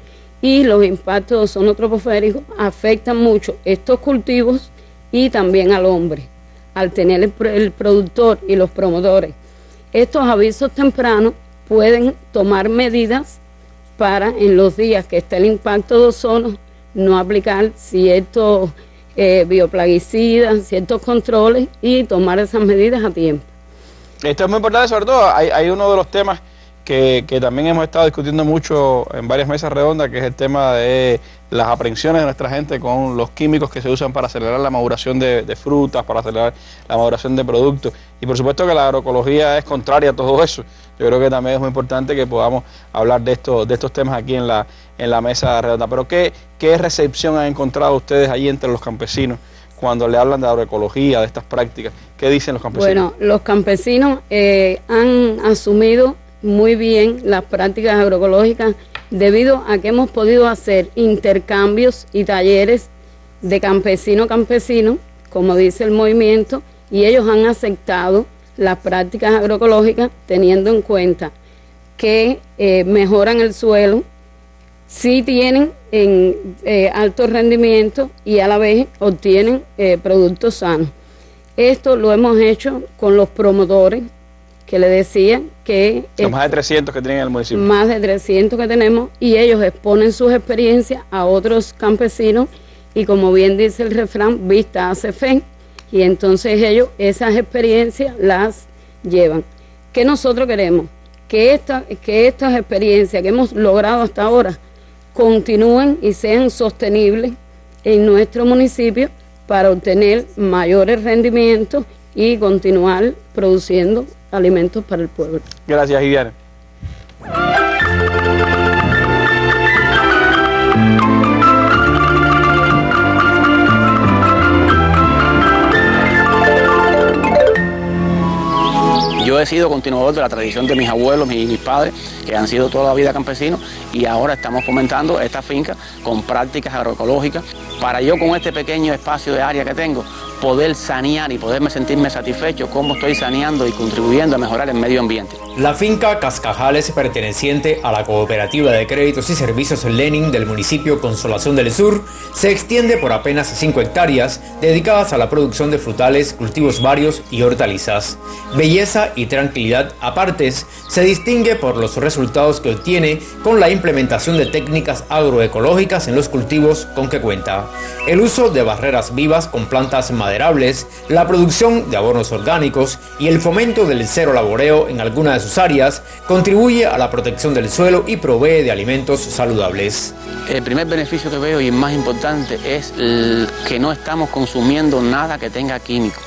y los impactos de ozono troposférico afectan mucho estos cultivos y también al hombre, al tener el productor y los promotores. Estos avisos tempranos pueden tomar medidas para, en los días que esté el impacto de ozono, no aplicar ciertos bioplaguicidas, ciertos controles, y tomar esas medidas a tiempo. Esto es muy importante, sobre todo hay uno de los temas que también hemos estado discutiendo mucho en varias mesas redondas, que es el tema de las aprehensiones de nuestra gente con los químicos que se usan para acelerar la maduración de frutas, para acelerar la maduración de productos. Y por supuesto que la agroecología es contraria a todo eso. Yo creo que también es muy importante que podamos hablar de estos temas aquí en la mesa redonda. Pero ¿qué recepción han encontrado ustedes ahí entre los campesinos cuando le hablan de agroecología, de estas prácticas? ¿Qué dicen los campesinos? Bueno, los campesinos han asumido muy bien las prácticas agroecológicas, debido a que hemos podido hacer intercambios y talleres de campesino a campesino, como dice el movimiento, y ellos han aceptado las prácticas agroecológicas, teniendo en cuenta que mejoran el suelo, sí tienen alto rendimiento y a la vez obtienen productos sanos. Esto lo hemos hecho con los promotores, que le decía que... Son más de 300 que tienen en el municipio. Más de 300 que tenemos, y ellos exponen sus experiencias a otros campesinos, y como bien dice el refrán, vista hace fe, y entonces ellos esas experiencias las llevan. ¿Qué nosotros queremos? Que estas experiencias que hemos logrado hasta ahora continúen y sean sostenibles en nuestro municipio para obtener mayores rendimientos y continuar produciendo alimentos para el pueblo. Gracias, Viviana. Yo he sido continuador de la tradición de mis abuelos y mis padres, que han sido toda la vida campesinos, y ahora estamos fomentando esta finca con prácticas agroecológicas para yo, con este pequeño espacio de área que tengo, poder sanear y poderme sentirme satisfecho cómo estoy saneando y contribuyendo a mejorar el medio ambiente. La finca Cascajales, perteneciente a la Cooperativa de Créditos y Servicios Lenin del municipio Consolación del Sur, se extiende por apenas 5 hectáreas dedicadas a la producción de frutales, cultivos varios y hortalizas. Belleza y tranquilidad apartes, se distingue por los resultados que obtiene con la implementación de técnicas agroecológicas en los cultivos con que cuenta. El uso de barreras vivas con plantas maderables, la producción de abonos orgánicos y el fomento del cero laboreo en algunas de sus áreas contribuye a la protección del suelo y provee de alimentos saludables. El primer beneficio que veo y el más importante es que no estamos consumiendo nada que tenga químicos.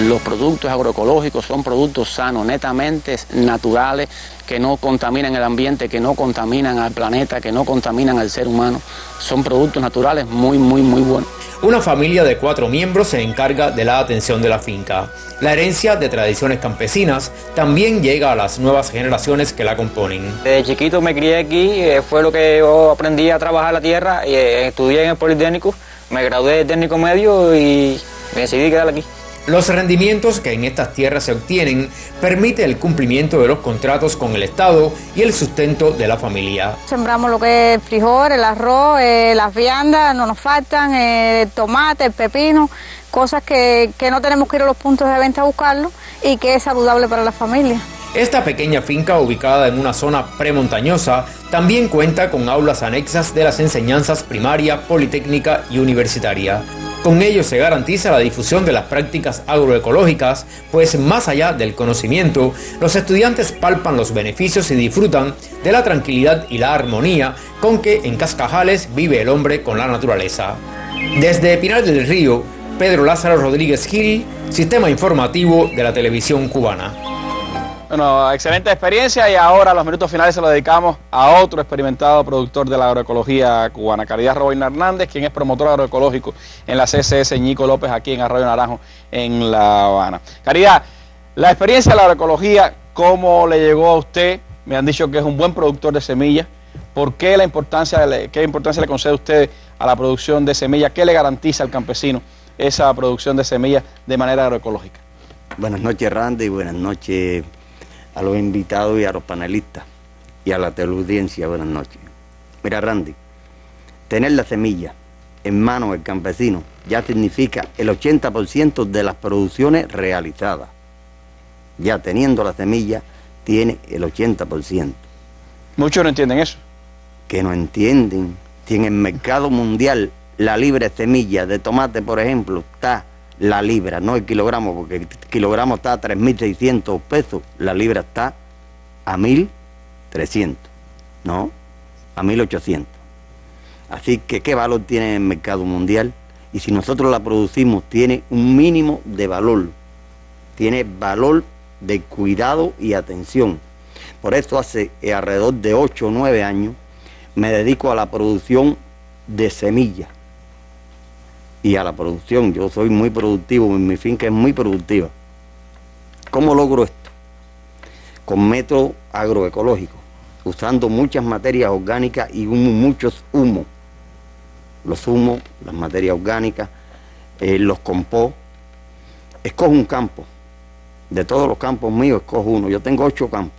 Los productos agroecológicos son productos sanos, netamente naturales, que no contaminan el ambiente, que no contaminan al planeta, que no contaminan al ser humano. Son productos naturales muy buenos. Una familia de 4 miembros se encarga de la atención de la finca. La herencia de tradiciones campesinas también llega a las nuevas generaciones que la componen. Desde chiquito me crié aquí, fue lo que yo aprendí a trabajar la tierra, estudié en el Politécnico, me gradué de técnico medio y me decidí quedar aquí. Los rendimientos que en estas tierras se obtienen permiten el cumplimiento de los contratos con el Estado y el sustento de la familia. Sembramos lo que es el frijol, el arroz, las viandas, no nos faltan, el tomate, el pepino, cosas que no tenemos que ir a los puntos de venta a buscarlo y que es saludable para la familia. Esta pequeña finca, ubicada en una zona premontañosa, también cuenta con aulas anexas de las enseñanzas primaria, politécnica y universitaria. Con ello se garantiza la difusión de las prácticas agroecológicas, pues más allá del conocimiento, los estudiantes palpan los beneficios y disfrutan de la tranquilidad y la armonía con que en Cascajales vive el hombre con la naturaleza. Desde Pinar del Río, Pedro Lázaro Rodríguez Gil, Sistema Informativo de la Televisión Cubana. Bueno, excelente experiencia, y ahora los minutos finales se los dedicamos a otro experimentado productor de la agroecología cubana, Caridad Robaina Hernández, quien es promotor agroecológico en la CCS Ñico López, aquí en Arroyo Naranjo, en La Habana. Caridad, la experiencia de la agroecología, ¿cómo le llegó a usted? Me han dicho que es un buen productor de semillas. ¿Por qué qué importancia le concede usted a la producción de semillas? ¿Qué le garantiza al campesino esa producción de semillas de manera agroecológica? Buenas noches, Randy, buenas noches a los invitados y a los panelistas y a la teleaudiencia, buenas noches. Mira, Randy, tener la semilla en manos del campesino ya significa el 80% de las producciones realizadas. Ya teniendo la semilla, tiene el 80%. Muchos no entienden eso. Que no entienden. Si en el mercado mundial la libra de semilla de tomate, por ejemplo, está la libra, no el kilogramo, porque el kilogramo está a 3.600 pesos, la libra está a 1.300, ¿no? A 1.800. Así que, ¿qué valor tiene en el mercado mundial? Y si nosotros la producimos, tiene un mínimo de valor, tiene valor de cuidado y atención. Por eso hace alrededor de 8 o 9 años me dedico a la producción de semillas. Y a la producción, yo soy muy productivo, mi finca es muy productiva. ¿Cómo logro esto? Con método agroecológico, usando muchas materias orgánicas y muchos humos. Los humos, las materias orgánicas, los compost. Escojo un campo. De todos los campos míos escojo uno. Yo tengo 8 campos.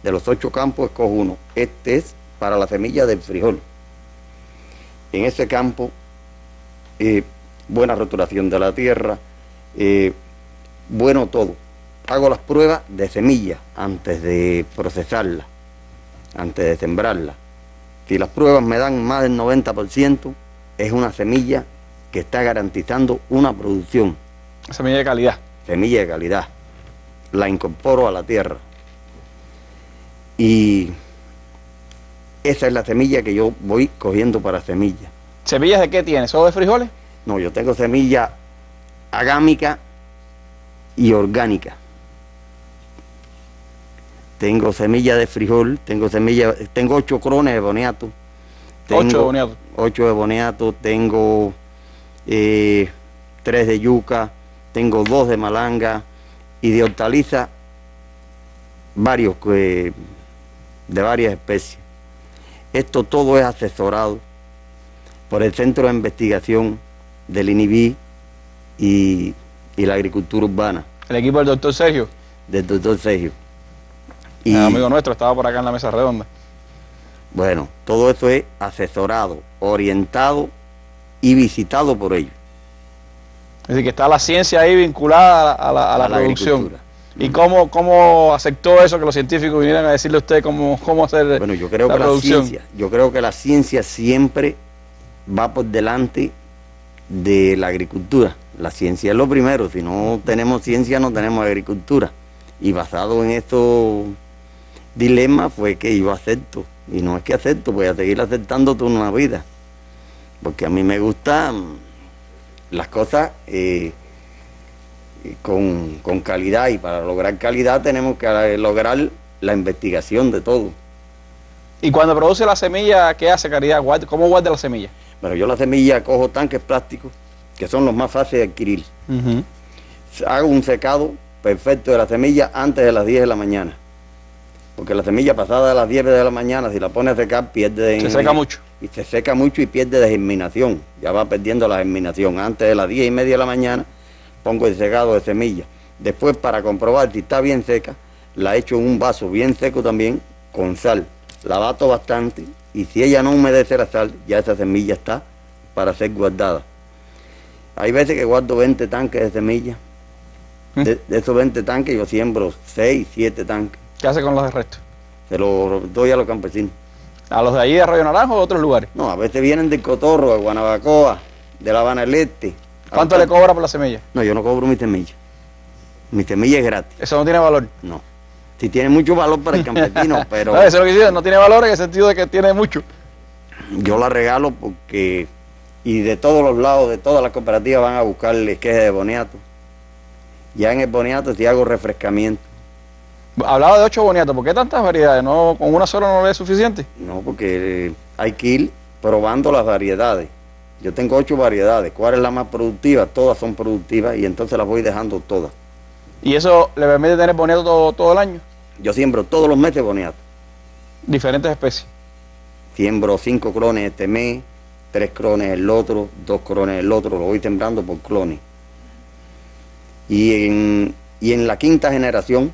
De los 8 campos escojo uno. Este es para la semilla del frijol. en ese campo, buena roturación de la tierra, bueno todo. Hago las pruebas de semilla antes de procesarla, antes de sembrarla. Si las pruebas me dan más del 90%, es una semilla que está garantizando una producción. Semilla de calidad. Semilla de calidad. La incorporo a la tierra. Y esa es la semilla que yo voy cogiendo para semilla. ¿Semillas de qué tienes? ¿Solo de frijoles? No, yo tengo semilla agámica y orgánica. Tengo semilla de frijol, tengo 8 crones de boniato. 8 de boniato. 8 de boniato, tengo 3 de yuca, tengo 2 de malanga y de hortaliza varios de varias especies. Esto todo es asesorado por el Centro de Investigación del INIBI y la Agricultura Urbana. ¿El equipo del doctor Sergio? Del doctor Sergio. Y el amigo nuestro estaba por acá en la mesa redonda. Bueno, todo eso es asesorado, orientado y visitado por ellos. Es decir, que está la ciencia ahí vinculada a la producción. ¿Y cómo aceptó eso que los científicos vinieran a decirle a usted cómo hacer bueno, yo creo la que producción? Yo creo que la ciencia siempre va por delante de la agricultura. La ciencia es lo primero. Si no tenemos ciencia, no tenemos agricultura. Y basado en estos dilemas fue que yo acepto. Y no es que acepto, voy a seguir aceptando toda una vida. Porque a mí me gustan las cosas con calidad, y para lograr calidad tenemos que lograr la investigación de todo. ¿Y cuando produce la semilla, qué hace, Caridad? ¿Cómo guarda la semilla? Bueno, yo la semilla cojo tanques plásticos, que son los más fáciles de adquirir. Hago un secado perfecto de la semilla antes de las 10 de la mañana. Porque la semilla pasada de las 10 de la mañana, si la pone a secar, pierde... Se seca mucho. Y se seca mucho y pierde de germinación. Ya va perdiendo la germinación. Antes de las 10:30 de la mañana, pongo el secado de semilla. Después, para comprobar si está bien seca, la echo en un vaso bien seco también, con sal. La bato bastante, y si ella no humedece la sal, ya esa semilla está para ser guardada. Hay veces que guardo 20 tanques de semilla. De esos 20 tanques yo siembro 6, 7 tanques. ¿Qué hace con los de resto? Se los doy a los campesinos. ¿A los de allí de Arroyo Naranjo o de otros lugares? No, a veces vienen del Cotorro, de Guanabacoa, de La Habana del Este. ¿Cuánto le cobra por la semilla? No, yo no cobro mi semilla. Mi semilla es gratis. ¿Eso no tiene valor? No. Sí tiene mucho valor para el campesino, pero... No, eso es lo que dice, no tiene valor en el sentido de que tiene mucho. Yo la regalo porque... Y de todos los lados, de todas las cooperativas van a buscar el esqueje de boniato. Ya en el boniato sí hago refrescamiento. Hablaba de 8 boniatos, ¿por qué tantas variedades? ¿No, con una sola no es suficiente? No, porque hay que ir probando las variedades. Yo tengo 8 variedades. ¿Cuál es la más productiva? Todas son productivas y entonces las voy dejando todas. ¿Y eso le permite tener boniato todo el año? Yo siembro todos los meses boniato. ¿Diferentes especies? Siembro 5 clones este mes, 3 clones el otro, 2 clones el otro, lo voy sembrando por clones. Y en la quinta generación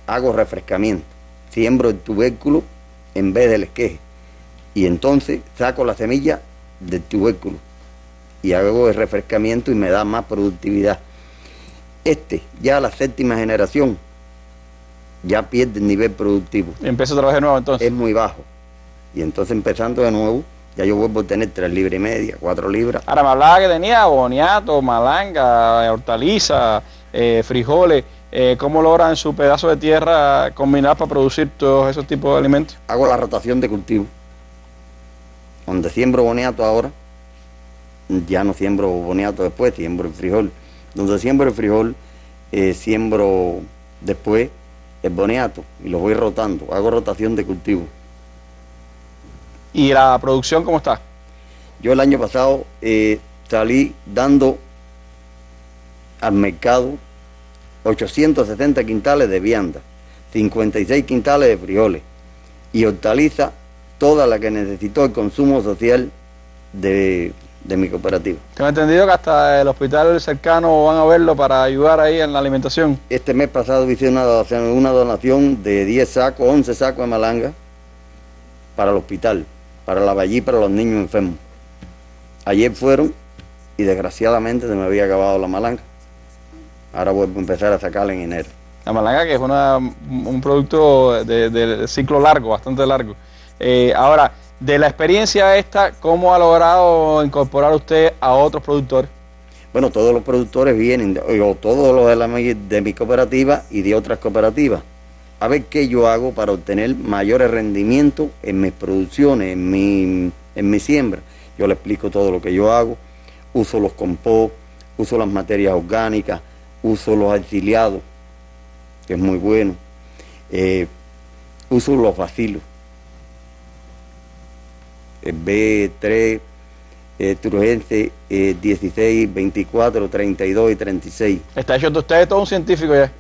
hago refrescamiento. Siembro el tubérculo en vez del esqueje. Y entonces saco la semilla del tubérculo y hago el refrescamiento y me da más productividad. Ya la séptima generación, ya pierde el nivel productivo. ¿Empieza otra vez de nuevo entonces? Es muy bajo. Y entonces empezando de nuevo, ya yo vuelvo a tener 3 libras y media, 4 libras. Ahora me hablaba que tenía boniato, malanga, hortaliza, frijoles. ¿Cómo logran en su pedazo de tierra combinar para producir todos esos tipos de alimentos? Hago la rotación de cultivo. Donde siembro boniato ahora, ya no siembro boniato después, siembro el frijol. Donde siembro el frijol, siembro después el boniato y lo voy rotando. Hago rotación de cultivo. ¿Y la producción cómo está? Yo el año pasado salí dando al mercado 870 quintales de vianda, 56 quintales de frijoles y hortaliza toda la que necesitó el consumo social de mi cooperativa. Tengo entendido que hasta el hospital cercano van a verlo para ayudar ahí en la alimentación. Este mes pasado hice una donación de 10 sacos, 11 sacos de malanga para el hospital, para la Vallí, para los niños enfermos. Ayer fueron y desgraciadamente se me había acabado la malanga. Ahora vuelvo a empezar a sacarla en enero. La malanga, que es un producto de ciclo largo, bastante largo. Ahora, de la experiencia esta, ¿cómo ha logrado incorporar usted a otros productores? Bueno, todos los productores vienen, o todos los de mi cooperativa y de otras cooperativas, a ver qué yo hago para obtener mayores rendimientos en mis producciones, en mi siembra. Yo les explico todo lo que yo hago, uso los compost, uso las materias orgánicas, uso los auxiliados, que es muy bueno, uso los bacilos, el B3, Turgense 16, 24, 32 y 36. ¿Está hecho de usted todo un científico ya?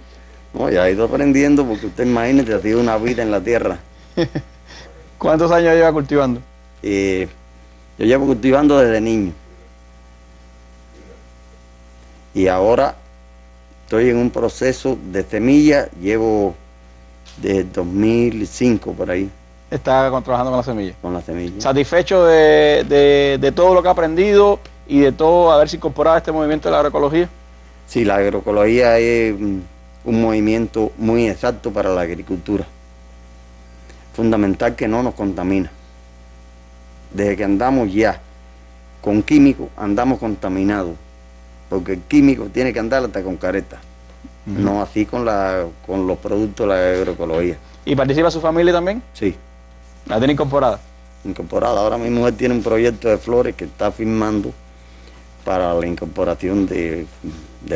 No, ya he ido aprendiendo porque usted imagínese, ha sido una vida en la tierra. ¿Cuántos años lleva cultivando? Yo llevo cultivando desde niño. Y ahora estoy en un proceso de semilla, llevo desde 2005 por ahí. Está trabajando con la semilla. Con la semilla. ¿Satisfecho de todo lo que ha aprendido y de todo haberse incorporado a este movimiento de la agroecología? Sí, la agroecología es un movimiento muy exacto para la agricultura. Fundamental que no nos contamina. Desde que andamos ya con químicos, andamos contaminados. Porque el químico tiene que andar hasta con careta. No así con los productos de la agroecología. ¿Y participa su familia también? Sí. ¿La tiene incorporada? Incorporada. Ahora mi mujer tiene un proyecto de flores que está firmando para la incorporación de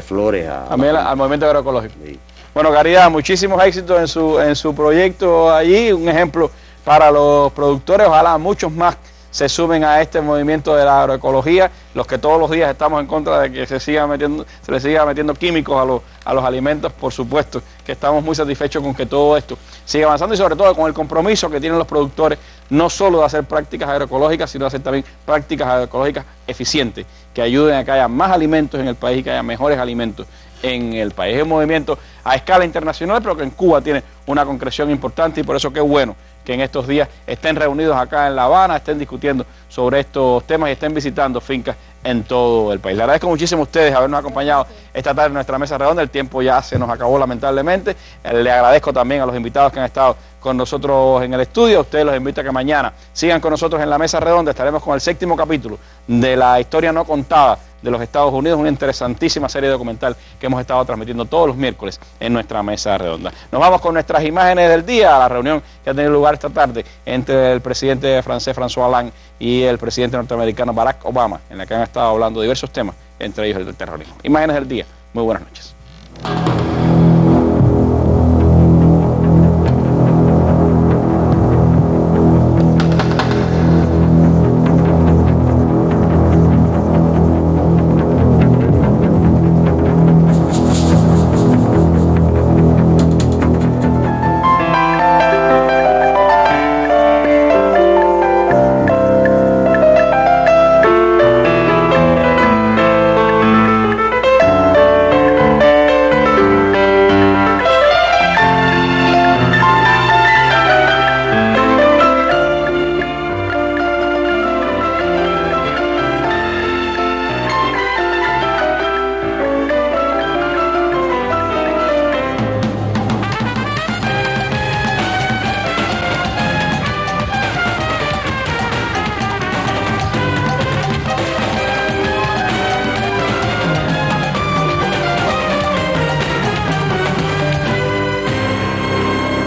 flores al movimiento agroecológico. Sí. Bueno, Caridad, muchísimos éxitos en su proyecto allí, un ejemplo para los productores, ojalá muchos más se sumen a este movimiento de la agroecología, los que todos los días estamos en contra de que se le siga metiendo químicos a los alimentos. Por supuesto que estamos muy satisfechos con que todo esto siga avanzando y sobre todo con el compromiso que tienen los productores, no solo de hacer prácticas agroecológicas, sino de hacer también prácticas agroecológicas eficientes, que ayuden a que haya más alimentos en el país y que haya mejores alimentos en el país. Es un movimiento a escala internacional, pero que en Cuba tiene una concreción importante y por eso qué bueno que en estos días estén reunidos acá en La Habana, estén discutiendo sobre estos temas y estén visitando fincas en todo el país. Le agradezco muchísimo a ustedes habernos acompañado esta tarde en nuestra mesa redonda. El tiempo ya se nos acabó lamentablemente. Le agradezco también a los invitados que han estado con nosotros en el estudio. A ustedes los invito a que mañana sigan con nosotros en la mesa redonda. Estaremos con el 7º capítulo de la historia no contada de los Estados Unidos, una interesantísima serie documental que hemos estado transmitiendo todos los miércoles en nuestra mesa redonda. Nos vamos con nuestras imágenes del día, a la reunión que ha tenido lugar esta tarde entre el presidente francés François Hollande y el presidente norteamericano Barack Obama, en la que han estado hablando de diversos temas, entre ellos el del terrorismo. Imágenes del día. Muy buenas noches.